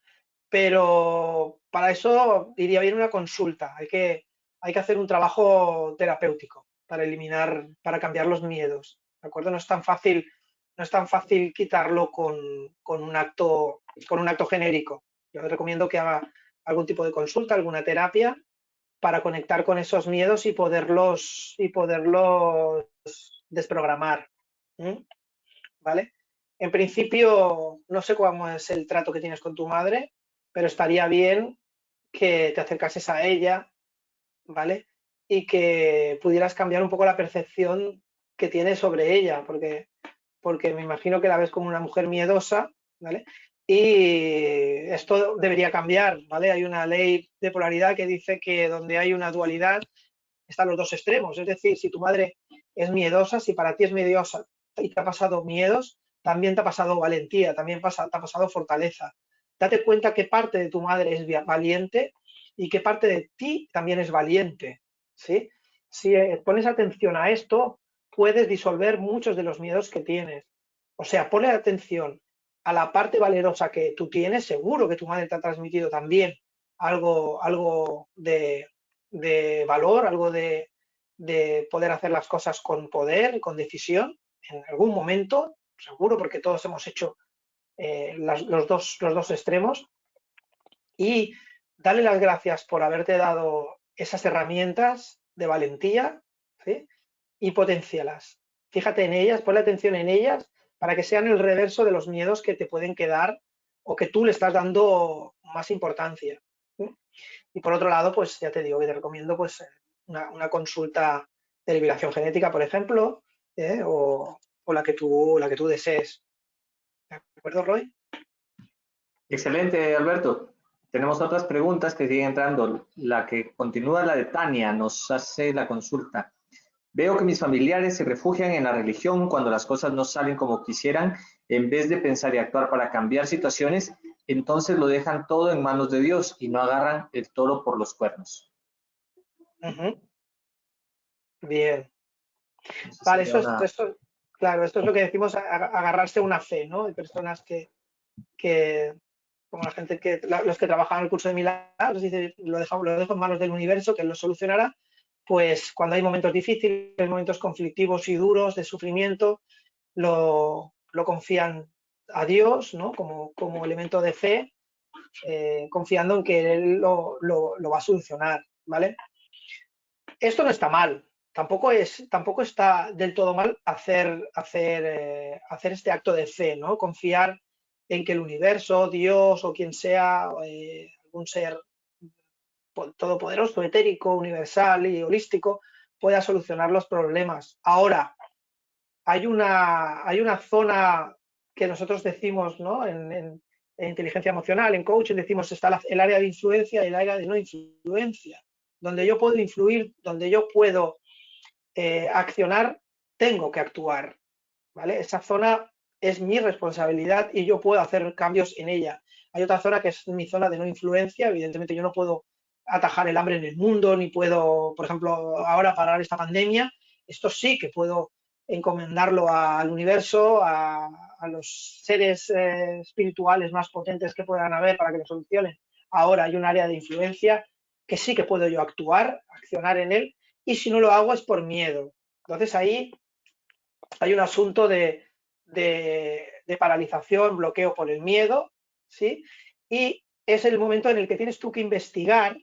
Pero para eso iría bien una consulta. Hay que hacer un trabajo terapéutico para cambiar los miedos, ¿de acuerdo? No es tan fácil quitarlo con un acto genérico. Yo recomiendo que haga algún tipo de consulta, alguna terapia para conectar con esos miedos y poderlos desprogramar. ¿Vale? En principio, no sé cómo es el trato que tienes con tu madre, pero estaría bien que te acercases a ella, ¿vale? Y que pudieras cambiar un poco la percepción que tienes sobre ella, porque me imagino que la ves como una mujer miedosa, ¿vale? Y esto debería cambiar, ¿vale? Hay una ley de polaridad que dice que donde hay una dualidad están los dos extremos. Es decir, si tu madre es miedosa, si para ti es miedosa y te ha pasado miedos, también te ha pasado valentía, también te ha pasado fortaleza. Date cuenta qué parte de tu madre es valiente y qué parte de ti también es valiente, ¿sí? Si pones atención a esto, puedes disolver muchos de los miedos que tienes. O sea, ponle atención a la parte valerosa que tú tienes, seguro que tu madre te ha transmitido también algo de valor, algo de poder hacer las cosas con poder, con decisión, en algún momento, seguro, porque todos hemos hecho los dos extremos, y dale las gracias por haberte dado esas herramientas de valentía, ¿sí? Y potencialas. Fíjate en ellas, ponle atención en ellas para que sean el reverso de los miedos que te pueden quedar o que tú le estás dando más importancia. ¿Sí? Y por otro lado, pues ya te digo que te recomiendo pues una consulta de liberación genética, por ejemplo, o la que tú desees. ¿De acuerdo, Roy? Excelente, Alberto. Tenemos otras preguntas que siguen entrando. La que continúa, la de Tania, nos hace la consulta. Veo que mis familiares se refugian en la religión cuando las cosas no salen como quisieran, en vez de pensar y actuar para cambiar situaciones, entonces lo dejan todo en manos de Dios y no agarran el toro por los cuernos. Bien. Esa Vale, sería una... claro, esto es lo que decimos agarrarse a una fe, ¿no? Hay personas que como la gente los que trabajan en el curso de milagros, dice, lo dejo en manos del universo, que lo solucionará, pues cuando hay momentos difíciles, momentos conflictivos y duros de sufrimiento, lo confían a Dios, ¿no? Como elemento de fe, confiando en que Él lo va a solucionar, ¿vale? Esto no está mal, tampoco está del todo mal hacer este acto de fe, ¿no? Confiar en que el universo, Dios o quien sea, algún ser todopoderoso, etérico, universal y holístico, pueda solucionar los problemas. Ahora, hay una zona que nosotros decimos, ¿no? En inteligencia emocional, en coaching, decimos está el área de influencia y el área de no influencia. Donde yo puedo influir, donde yo puedo accionar, tengo que actuar, ¿vale? Esa zona es mi responsabilidad y yo puedo hacer cambios en ella. Hay otra zona que es mi zona de no influencia, evidentemente yo no puedo atajar el hambre en el mundo, ni puedo, por ejemplo, ahora parar esta pandemia. Esto sí que puedo encomendarlo al universo, a los seres espirituales más potentes que puedan haber para que lo solucionen. Ahora hay un área de influencia que sí que puedo yo accionar en él, y si no lo hago es por miedo. Entonces ahí hay un asunto de paralización, bloqueo por el miedo, ¿sí? Y es el momento en el que tienes tú que investigar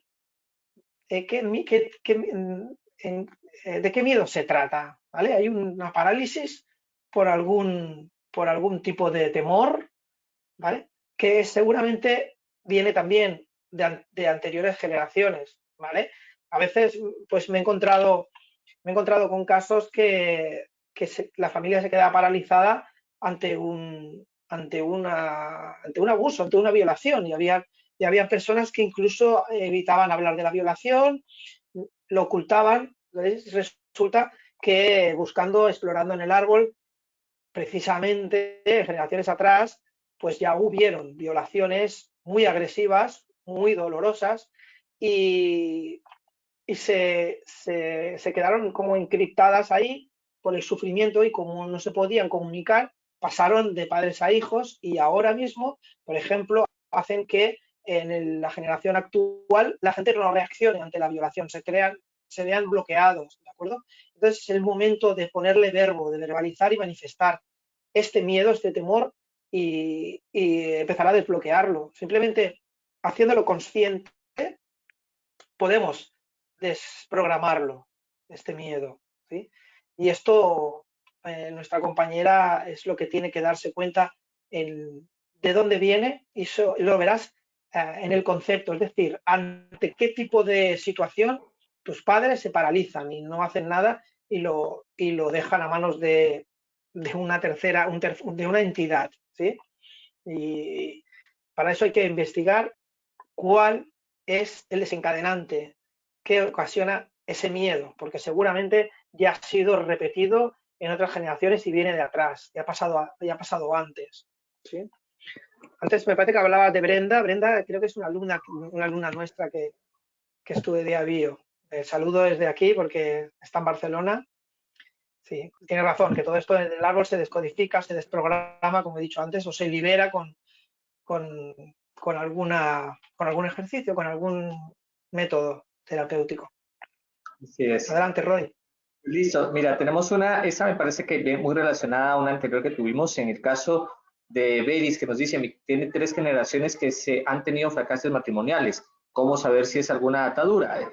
de qué miedo se trata, ¿vale? Hay una parálisis por algún tipo de temor, ¿vale? Que seguramente viene también de anteriores generaciones, ¿vale? A veces, pues me he encontrado con casos que la familia se queda paralizada ante un abuso, ante una violación, y había personas que incluso evitaban hablar de la violación, lo ocultaban. Entonces, resulta que buscando, explorando en el árbol, precisamente generaciones atrás, pues ya hubieron violaciones muy agresivas, muy dolorosas, y, se quedaron como encriptadas ahí por el sufrimiento, y como no se podían comunicar, pasaron de padres a hijos, y ahora mismo, por ejemplo, hacen que en la generación actual la gente no reaccione ante la violación, se vean bloqueados, ¿de acuerdo? Entonces es el momento de ponerle verbo, de verbalizar y manifestar este miedo, este temor, y empezar a desbloquearlo. Simplemente haciéndolo consciente podemos desprogramarlo, este miedo, ¿sí? Y esto, nuestra compañera es lo que tiene que darse cuenta de dónde viene, y lo verás en el concepto, es decir, ante qué tipo de situación tus padres se paralizan y no hacen nada, y lo dejan a manos de una tercera, de una entidad, ¿sí? Y para eso hay que investigar cuál es el desencadenante que ocasiona ese miedo, porque seguramente ya ha sido repetido en otras generaciones y viene de atrás, ya ha pasado antes, ¿sí? Antes me parece que hablabas de Brenda. Brenda creo que es una alumna nuestra que estudia bio. Saludo desde aquí porque está en Barcelona. Sí, tiene razón, que todo esto del árbol se descodifica, se desprograma, como he dicho antes, o se libera con, con algún ejercicio, con algún método terapéutico. Así es. Adelante, Roy. Listo, mira, tenemos esa me parece que viene muy relacionada a una anterior que tuvimos en el caso de Beris, que nos dice, tiene 3 generaciones que se han tenido fracasos matrimoniales. ¿Cómo saber si es alguna atadura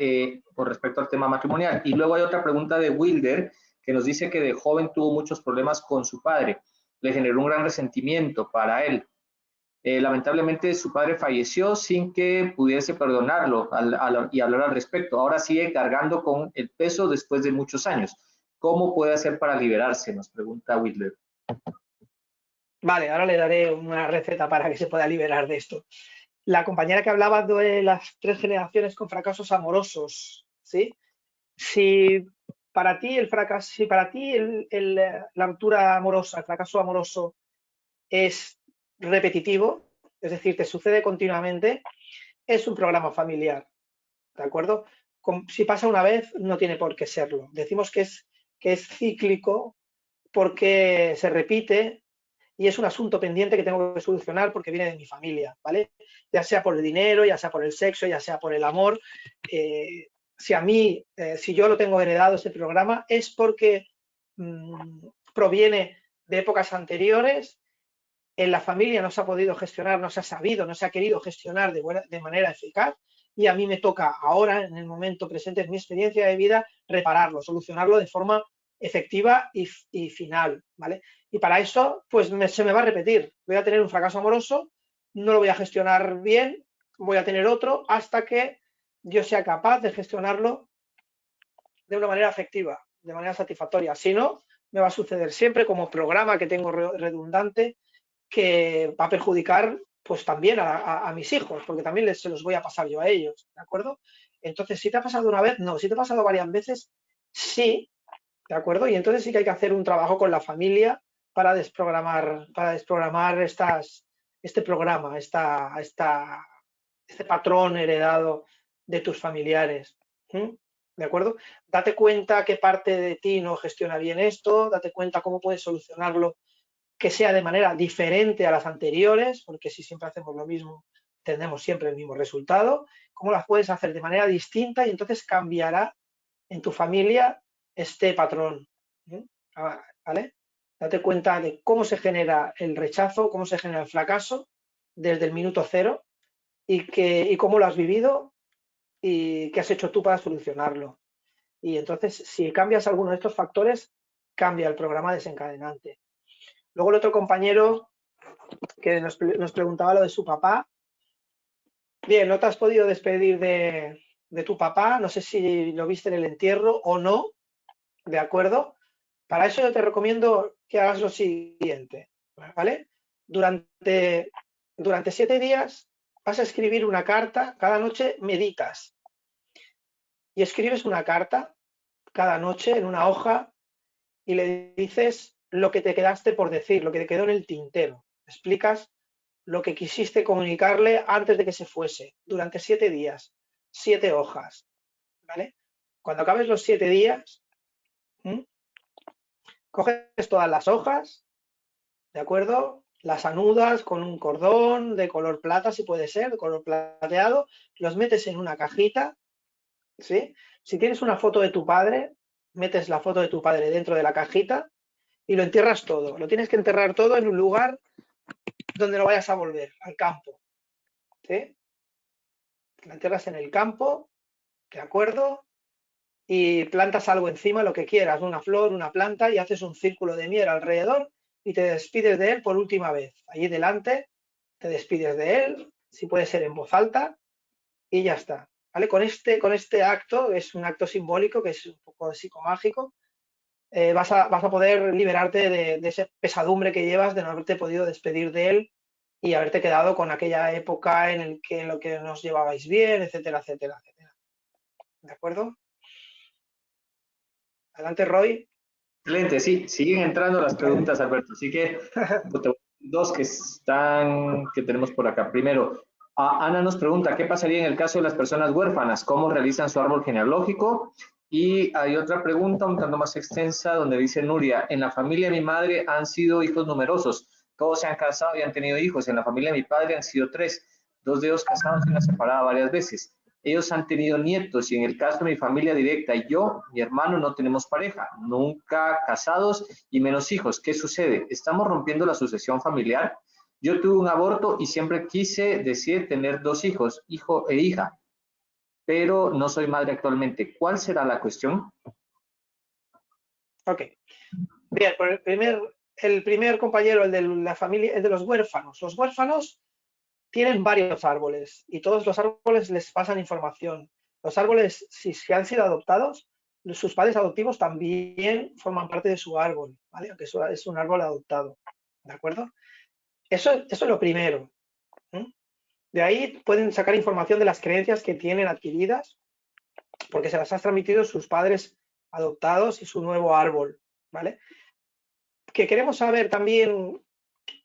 con respecto al tema matrimonial? Y luego hay otra pregunta de Wilder, que nos dice que de joven tuvo muchos problemas con su padre. Le generó un gran resentimiento para él. Lamentablemente su padre falleció sin que pudiese perdonarlo y hablar al respecto. Ahora sigue cargando con el peso después de muchos años. ¿Cómo puede hacer para liberarse? Nos pregunta Whitler. Vale, ahora le daré una receta para que se pueda liberar de esto. La compañera que hablaba de las 3 generaciones con fracasos amorosos, ¿sí? Si para ti la ruptura amorosa, el fracaso amoroso es repetitivo, es decir, te sucede continuamente, es un programa familiar, ¿de acuerdo? Si pasa una vez, no tiene por qué serlo. Decimos que es cíclico porque se repite y es un asunto pendiente que tengo que solucionar porque viene de mi familia, ¿vale? Ya sea por el dinero, ya sea por el sexo, ya sea por el amor. Si yo lo tengo heredado, ese programa, es porque proviene de épocas anteriores. En la familia no se ha podido gestionar, no se ha sabido, no se ha querido gestionar de manera eficaz, y a mí me toca ahora, en el momento presente, en mi experiencia de vida, repararlo, solucionarlo de forma efectiva y final, ¿vale? Y para eso, pues se me va a repetir. Voy a tener un fracaso amoroso, no lo voy a gestionar bien, voy a tener otro hasta que yo sea capaz de gestionarlo de una manera efectiva, de manera satisfactoria. Si no, me va a suceder siempre como programa que tengo redundante, que va a perjudicar pues también a mis hijos, porque también se los voy a pasar yo a ellos, ¿de acuerdo? Entonces, si te ha pasado una vez, no. Si te ha pasado varias veces, sí, ¿de acuerdo? Y entonces sí que hay que hacer un trabajo con la familia para desprogramar este programa, este patrón heredado de tus familiares. ¿De acuerdo? Date cuenta qué parte de ti no gestiona bien esto, date cuenta cómo puedes solucionarlo, que sea de manera diferente a las anteriores, porque si siempre hacemos lo mismo, tendremos siempre el mismo resultado. Cómo las puedes hacer de manera distinta y entonces cambiará en tu familia este patrón. ¿Vale? Date cuenta de cómo se genera el rechazo, cómo se genera el fracaso desde el minuto cero y cómo lo has vivido y qué has hecho tú para solucionarlo. Y entonces, si cambias alguno de estos factores, cambia el programa desencadenante. Luego el otro compañero que nos preguntaba lo de su papá. Bien, no te has podido despedir de tu papá, no sé si lo viste en el entierro o no, ¿de acuerdo? Para eso yo te recomiendo que hagas lo siguiente, ¿vale? Durante 7 días vas a escribir una carta, cada noche meditas y escribes una carta cada noche en una hoja y le dices lo que te quedaste por decir, lo que te quedó en el tintero. Explicas lo que quisiste comunicarle antes de que se fuese, durante 7 días, 7 hojas, ¿vale? Cuando acabes los 7 días, coges todas las hojas, ¿de acuerdo? Las anudas con un cordón de color plata, si puede ser, de color plateado, los metes en una cajita, ¿sí? Si tienes una foto de tu padre, metes la foto de tu padre dentro de la cajita y lo entierras todo. Lo tienes que enterrar todo en un lugar donde no vayas a volver, al campo, ¿sí? La entierras en el campo, ¿de acuerdo? Y plantas algo encima, lo que quieras, una flor, una planta, y haces un círculo de miel alrededor y te despides de él por última vez. Allí delante te despides de él, si puede ser en voz alta, y ya está. ¿Vale? Con este acto, es un acto simbólico que es un poco psicomágico, vas a poder liberarte de esa pesadumbre que llevas de no haberte podido despedir de él y haberte quedado con aquella época en lo que nos llevabais bien, etcétera, etcétera, etcétera. ¿De acuerdo? Adelante, Roy. Excelente, sí, siguen entrando las preguntas, Alberto. Así que dos que tenemos por acá. Primero, Ana nos pregunta, ¿qué pasaría en el caso de las personas huérfanas? ¿Cómo realizan su árbol genealógico? Y hay otra pregunta un tanto más extensa donde dice Nuria, en la familia de mi madre han sido hijos numerosos, todos se han casado y han tenido hijos. En la familia de mi padre han sido 3, 2 de ellos casados y una separada varias veces. Ellos han tenido nietos y en el caso de mi familia directa, yo, mi hermano, no tenemos pareja, nunca casados y menos hijos. ¿Qué sucede? ¿Estamos rompiendo la sucesión familiar? Yo tuve un aborto y siempre quise decir tener 2 hijos, hijo e hija, pero no soy madre actualmente. ¿Cuál será la cuestión? Ok. Bien, el primer compañero, el de la familia, el de los huérfanos. Los huérfanos tienen varios árboles y todos los árboles les pasan información. Los árboles, si han sido adoptados, sus padres adoptivos también forman parte de su árbol, ¿vale? Aunque es un árbol adoptado, ¿de acuerdo? Eso es lo primero. De ahí pueden sacar información de las creencias que tienen adquiridas, porque se las han transmitido sus padres adoptados y su nuevo árbol, ¿vale? Que queremos saber también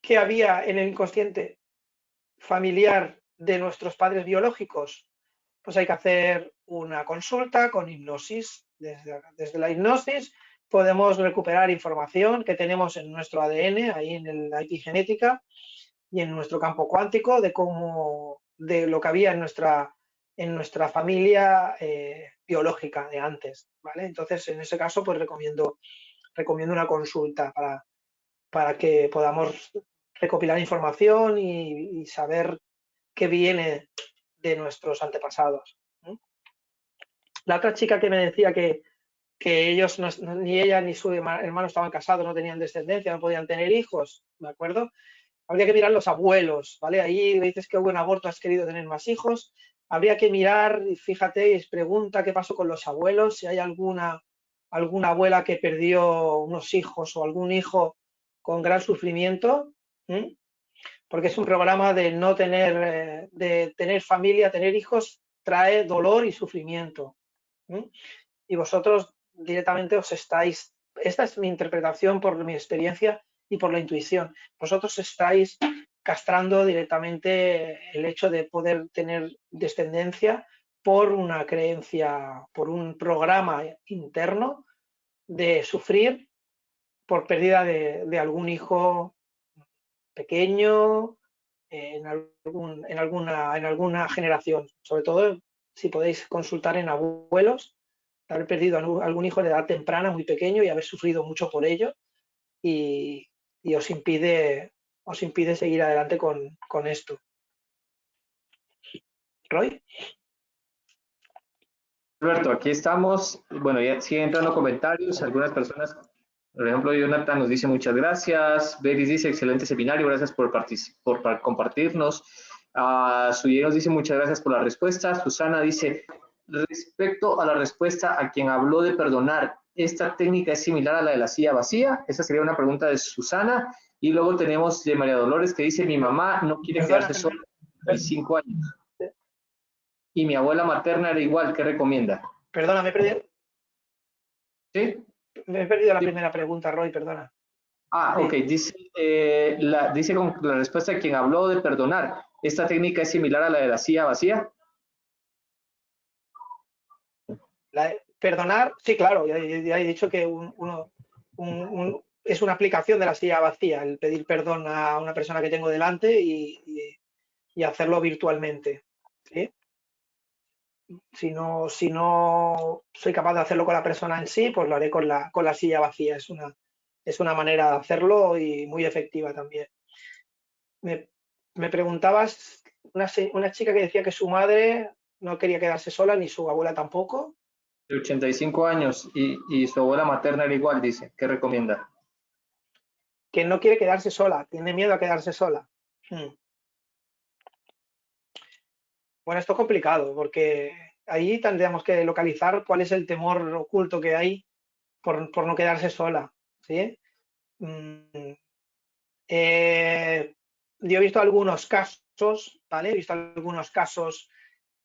qué había en el inconsciente familiar de nuestros padres biológicos, pues hay que hacer una consulta con hipnosis. Desde la hipnosis podemos recuperar información que tenemos en nuestro ADN, ahí en la epigenética y en nuestro campo cuántico de lo que había en nuestra familia biológica de antes, ¿vale? Entonces, en ese caso, pues recomiendo una consulta para que podamos recopilar información y saber qué viene de nuestros antepasados. La otra chica que me decía que ellos, ni ella ni su hermano estaban casados, no tenían descendencia, no podían tener hijos, ¿de acuerdo? Habría que mirar los abuelos, ¿vale? Ahí dices que hubo un aborto, has querido tener más hijos. Habría que mirar, fíjate, y pregunta qué pasó con los abuelos, si hay alguna abuela que perdió unos hijos o algún hijo con gran sufrimiento, porque es un programa de no tener, de tener familia, tener hijos, trae dolor y sufrimiento. Y vosotros directamente esta es mi interpretación por mi experiencia y por la intuición, vosotros estáis castrando directamente el hecho de poder tener descendencia por una creencia, por un programa interno de sufrir por pérdida de algún hijo pequeño en alguna generación. Sobre todo, si podéis consultar en abuelos, de haber perdido algún hijo de edad temprana, muy pequeño, y haber sufrido mucho por ello, y os impide seguir adelante con esto. ¿Roy? Alberto, aquí estamos. Bueno, ya siguen entrando comentarios. Algunas personas, por ejemplo, Jonathan nos dice muchas gracias. Beris dice excelente seminario, gracias por compartirnos. Suyer nos dice muchas gracias por la respuesta. Susana dice, respecto a la respuesta a quien habló de perdonar, ¿esta técnica es similar a la de la silla vacía? Esa sería una pregunta de Susana. Y luego tenemos de María Dolores que dice, mi mamá no quiere quedarse sola a 5 años. Y mi abuela materna era igual, ¿qué recomienda? Perdona, me he perdido. ¿Sí? Me he perdido la Sí. primera pregunta, Roy, perdona. Sí. Ok, dice con la respuesta de quien habló de perdonar. ¿Esta técnica es similar a la de la silla vacía? Perdonar, sí, claro, ya he dicho que es una aplicación de la silla vacía, el pedir perdón a una persona que tengo delante y hacerlo virtualmente. ¿Sí? Si no soy capaz de hacerlo con la persona en sí, pues lo haré con la silla vacía. Es una manera de hacerlo y muy efectiva también. Me preguntabas, una chica que decía que su madre no quería quedarse sola, ni su abuela tampoco. De 85 años y su abuela materna era igual, dice. ¿Qué recomienda? Que no quiere quedarse sola, tiene miedo a quedarse sola. Bueno, esto es complicado porque ahí tendríamos que localizar cuál es el temor oculto que hay por no quedarse sola. ¿Sí? Yo he visto algunos casos, ¿vale? He visto algunos casos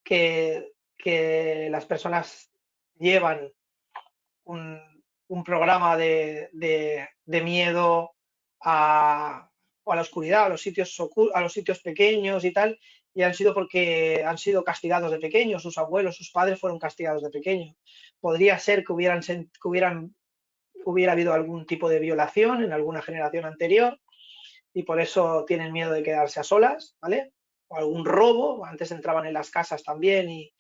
que las personas llevan un programa de miedo a la oscuridad, a los sitios pequeños y tal, y han sido porque han sido castigados de pequeños, sus abuelos, sus padres fueron castigados de pequeños. Podría ser que hubiera habido algún tipo de violación en alguna generación anterior y por eso tienen miedo de quedarse a solas, ¿vale? O algún robo, antes entraban en las casas también y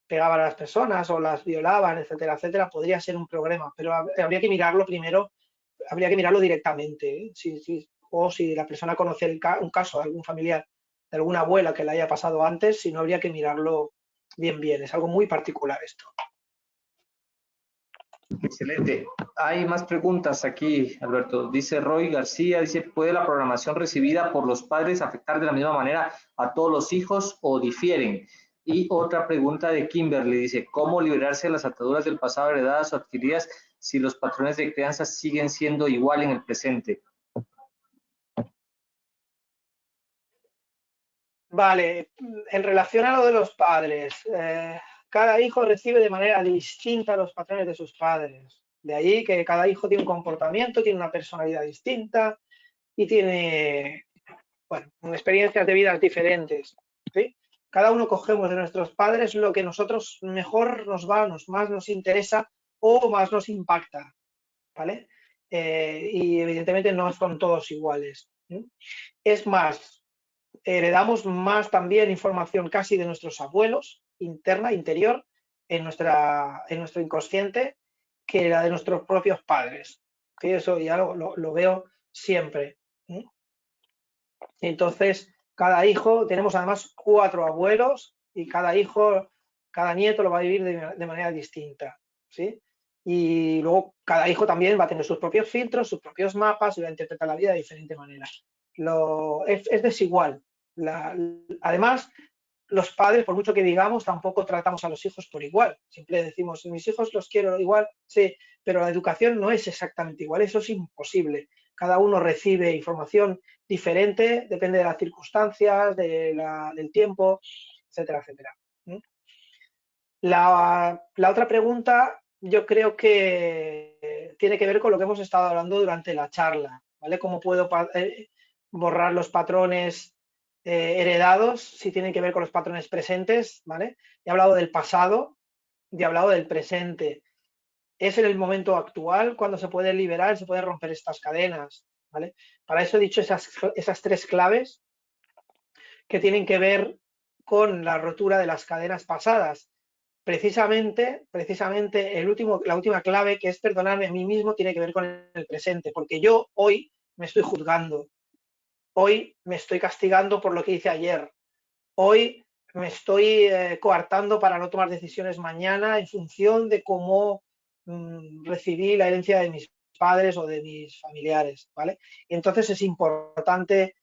pegaban a las personas o las violaban, etcétera, etcétera. Podría ser un problema, pero habría que mirarlo primero, habría que mirarlo directamente, ¿eh? O si la persona conoce un caso de algún familiar, de alguna abuela que le haya pasado antes, si no, habría que mirarlo bien, es algo muy particular esto. Excelente. Hay más preguntas aquí, Alberto. Dice Roy García, dice, ¿puede la programación recibida por los padres afectar de la misma manera a todos los hijos o difieren? Y otra pregunta de Kimberly, dice, ¿cómo liberarse de las ataduras del pasado heredadas o adquiridas si los patrones de crianza siguen siendo igual en el presente? Vale, en relación a lo de los padres, cada hijo recibe de manera distinta los patrones de sus padres. De ahí que cada hijo tiene un comportamiento, tiene una personalidad distinta y tiene, bueno, experiencias de vidas diferentes. ¿Sí? Cada uno cogemos de nuestros padres lo que nosotros mejor nos va, más nos interesa o más nos impacta, ¿vale? Y evidentemente no son todos iguales. ¿Sí? Es más, heredamos más también información casi de nuestros abuelos, interna, interior, en nuestro inconsciente, que la de nuestros propios padres. Que eso ya lo veo siempre. Entonces, cada hijo, tenemos además 4 abuelos y cada hijo, cada nieto lo va a vivir de manera distinta. ¿Sí? Y luego cada hijo también va a tener sus propios filtros, sus propios mapas y va a interpretar la vida de diferente manera. Es desigual. Además, los padres, por mucho que digamos, tampoco tratamos a los hijos por igual. Siempre decimos, mis hijos los quiero igual, sí, pero la educación no es exactamente igual, eso es imposible. Cada uno recibe información diferente, depende de las circunstancias, del tiempo, etcétera, etcétera. La otra pregunta yo creo que tiene que ver con lo que hemos estado hablando durante la charla, ¿vale? ¿Cómo puedo borrar los patrones heredados, si tienen que ver con los patrones presentes, ¿vale? He hablado del pasado y he hablado del presente. Es en el momento actual cuando se puede liberar, se puede romper estas cadenas, ¿vale? Para eso he dicho esas tres claves que tienen que ver con la rotura de las cadenas pasadas. Precisamente la última clave, que es perdonarme a mí mismo, tiene que ver con el presente, porque yo hoy me estoy juzgando, hoy me estoy castigando por lo que hice ayer, hoy me estoy coartando para no tomar decisiones mañana en función de cómo recibí la herencia de mis padres o de mis familiares, ¿vale? Y entonces es importante,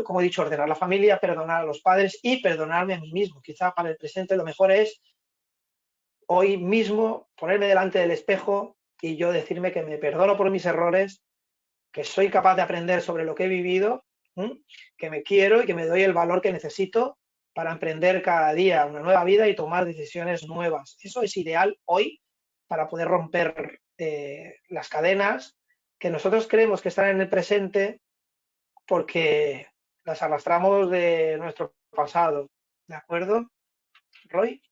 como he dicho, ordenar la familia, perdonar a los padres y perdonarme a mí mismo. Quizá para el presente lo mejor es hoy mismo ponerme delante del espejo y yo decirme que me perdono por mis errores, que soy capaz de aprender sobre lo que he vivido, que me quiero y que me doy el valor que necesito para emprender cada día una nueva vida y tomar decisiones nuevas. Eso es ideal hoy para poder romper las cadenas que nosotros creemos que están en el presente porque las arrastramos de nuestro pasado. ¿De acuerdo, Roy?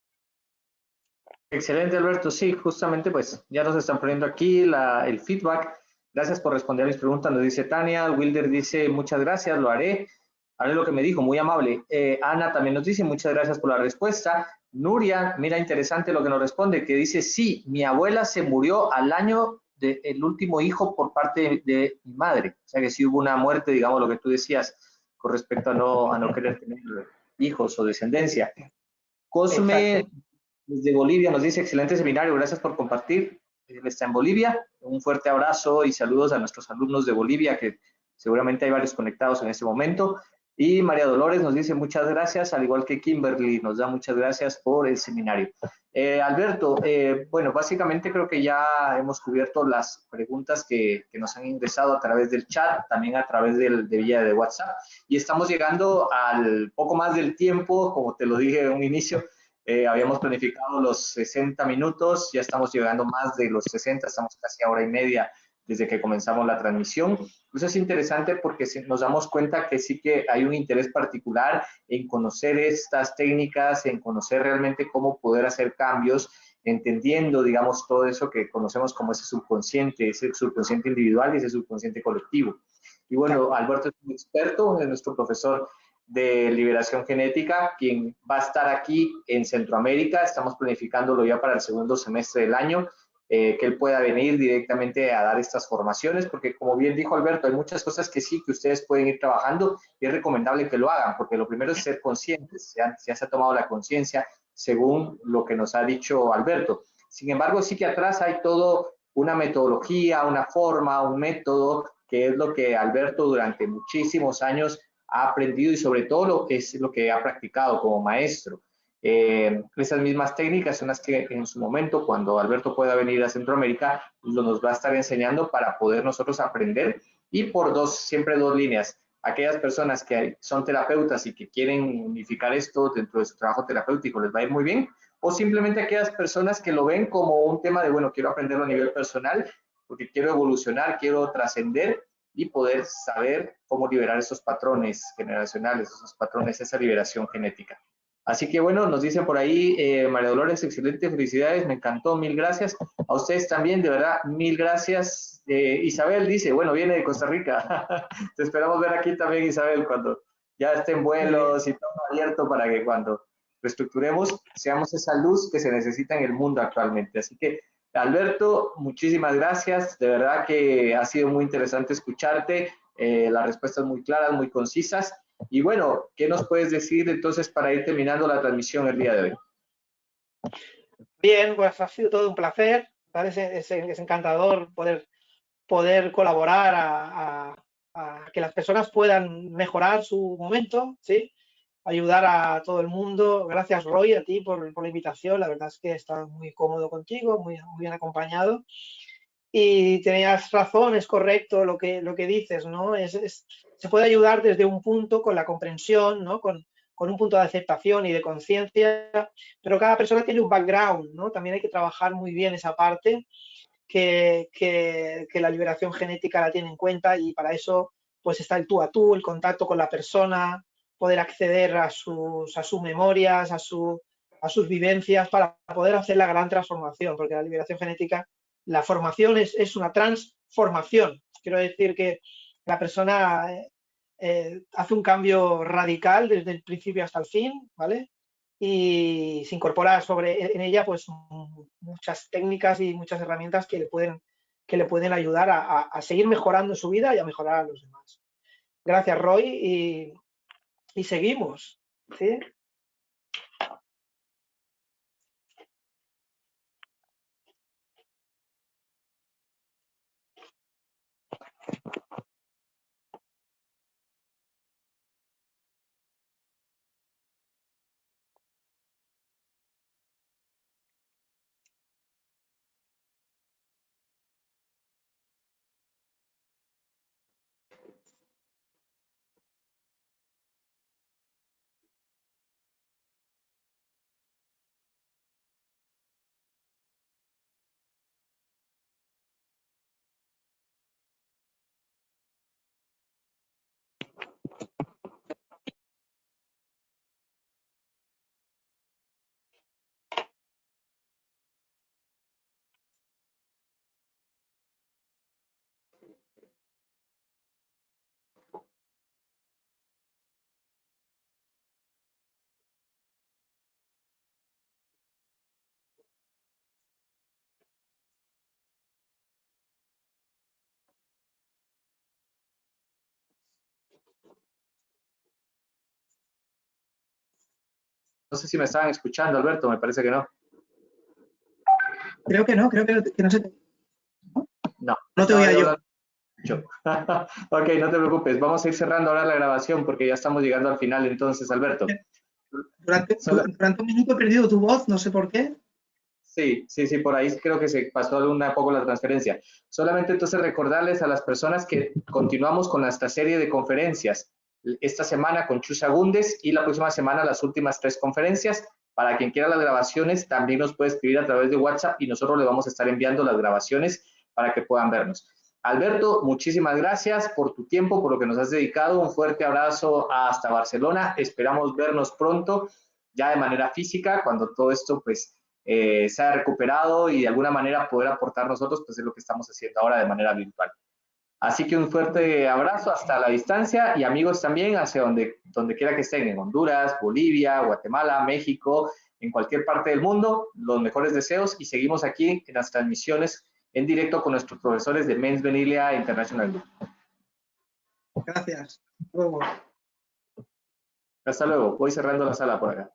Excelente, Alberto. Sí, justamente pues ya nos están poniendo aquí el feedback. Gracias por responder a mis preguntas, nos dice Tania. Wilder dice, muchas gracias, lo haré. Haré lo que me dijo, muy amable. Ana también nos dice, muchas gracias por la respuesta. Nuria, mira, interesante lo que nos responde, que dice, sí, mi abuela se murió al año del último hijo por parte de mi madre. O sea que sí hubo una muerte, digamos, lo que tú decías, con respecto a no querer tener hijos o descendencia. Cosme Exacto. desde Bolivia nos dice, excelente seminario, gracias por compartir. Él está en Bolivia. Un fuerte abrazo y saludos a nuestros alumnos de Bolivia, que seguramente hay varios conectados en este momento. Y María Dolores nos dice muchas gracias, al igual que Kimberly nos da muchas gracias por el seminario. Alberto, bueno, básicamente creo que ya hemos cubierto las preguntas que nos han ingresado a través del chat, también a través de vía de WhatsApp, y estamos llegando al poco más del tiempo, como te lo dije en un inicio. Habíamos planificado los 60 minutos, ya estamos llegando más de los 60, estamos casi a hora y media desde que comenzamos la transmisión. Eso es interesante porque nos damos cuenta que sí que hay un interés particular en conocer estas técnicas, en conocer realmente cómo poder hacer cambios, entendiendo, digamos, todo eso que conocemos como ese subconsciente individual y ese subconsciente colectivo. Y bueno, Alberto es un experto, es nuestro profesor de liberación genética, quien va a estar aquí en Centroamérica. Estamos planificándolo ya para el segundo semestre del año, que él pueda venir directamente a dar estas formaciones, porque como bien dijo Alberto, hay muchas cosas que sí, que ustedes pueden ir trabajando y es recomendable que lo hagan, porque lo primero es ser conscientes, ya se ha tomado la conciencia según lo que nos ha dicho Alberto. Sin embargo, sí que atrás hay todo una metodología, una forma, un método, que es lo que Alberto durante muchísimos años ha aprendido y sobre todo lo que es lo que ha practicado como maestro. Esas mismas técnicas son las que en su momento, cuando Alberto pueda venir a Centroamérica, nos va a estar enseñando para poder nosotros aprender y por siempre dos líneas. Aquellas personas que son terapeutas y que quieren unificar esto dentro de su trabajo terapéutico les va a ir muy bien, o simplemente aquellas personas que lo ven como un tema de, bueno, quiero aprenderlo a nivel personal porque quiero evolucionar, quiero trascender y poder saber cómo liberar esos patrones generacionales, esos patrones, esa liberación genética. Así que bueno, nos dicen por ahí, María Dolores, excelente, felicidades, me encantó, mil gracias. A ustedes también, de verdad, mil gracias. Isabel dice, bueno, viene de Costa Rica. Te esperamos ver aquí también, Isabel, cuando ya estén vuelos y todo abierto para que cuando reestructuremos seamos esa luz que se necesita en el mundo actualmente. Así que Alberto, muchísimas gracias. De verdad que ha sido muy interesante escucharte. Las respuestas muy claras, muy concisas. Y bueno, ¿qué nos puedes decir entonces para ir terminando la transmisión el día de hoy? Bien, pues ha sido todo un placer. ¿Vale? Es encantador poder colaborar a que las personas puedan mejorar su momento, ¿sí? Ayudar a todo el mundo. Gracias, Roy, a ti por la invitación. La verdad es que he estado muy cómodo contigo, muy bien acompañado. Y tenías razón, es correcto lo que dices, ¿no? Se puede ayudar desde un punto con la comprensión, ¿no? Con un punto de aceptación y de conciencia, pero cada persona tiene un background, ¿no? También hay que trabajar muy bien esa parte que la liberación genética la tiene en cuenta y para eso pues está el tú a tú, el contacto con la persona, poder acceder a sus memorias, a sus vivencias para poder hacer la gran transformación, porque la liberación genética, la formación es una transformación. Quiero decir que la persona hace un cambio radical desde el principio hasta el fin, ¿vale? Y se incorpora en ella pues muchas técnicas y muchas herramientas que le pueden ayudar a seguir mejorando su vida y a mejorar a los demás. Gracias, Roy, y seguimos, ¿sí? No sé si me estaban escuchando, Alberto, me parece que no. Creo que no se te... No. No te oía yo. Ok, no te preocupes. Vamos a ir cerrando ahora la grabación porque ya estamos llegando al final entonces, Alberto. Durante un minuto he perdido tu voz, no sé por qué. Sí, por ahí creo que se pasó un poco la transferencia. Solamente entonces recordarles a las personas que continuamos con esta serie de conferencias. Esta semana con Chusa Gundes y la próxima semana las últimas 3 conferencias. Para quien quiera las grabaciones, también nos puede escribir a través de WhatsApp y nosotros le vamos a estar enviando las grabaciones para que puedan vernos. Alberto, muchísimas gracias por tu tiempo, por lo que nos has dedicado. Un fuerte abrazo hasta Barcelona. Esperamos vernos pronto, ya de manera física, cuando todo esto pues se ha recuperado y de alguna manera poder aportar nosotros, pues es lo que estamos haciendo ahora de manera virtual. Así que un fuerte abrazo hasta la distancia y amigos también hacia donde quiera que estén, en Honduras, Bolivia, Guatemala, México, en cualquier parte del mundo, los mejores deseos y seguimos aquí en las transmisiones en directo con nuestros profesores de Men's Venilia International Group. Gracias. Luego. Hasta luego. Voy cerrando la sala por acá.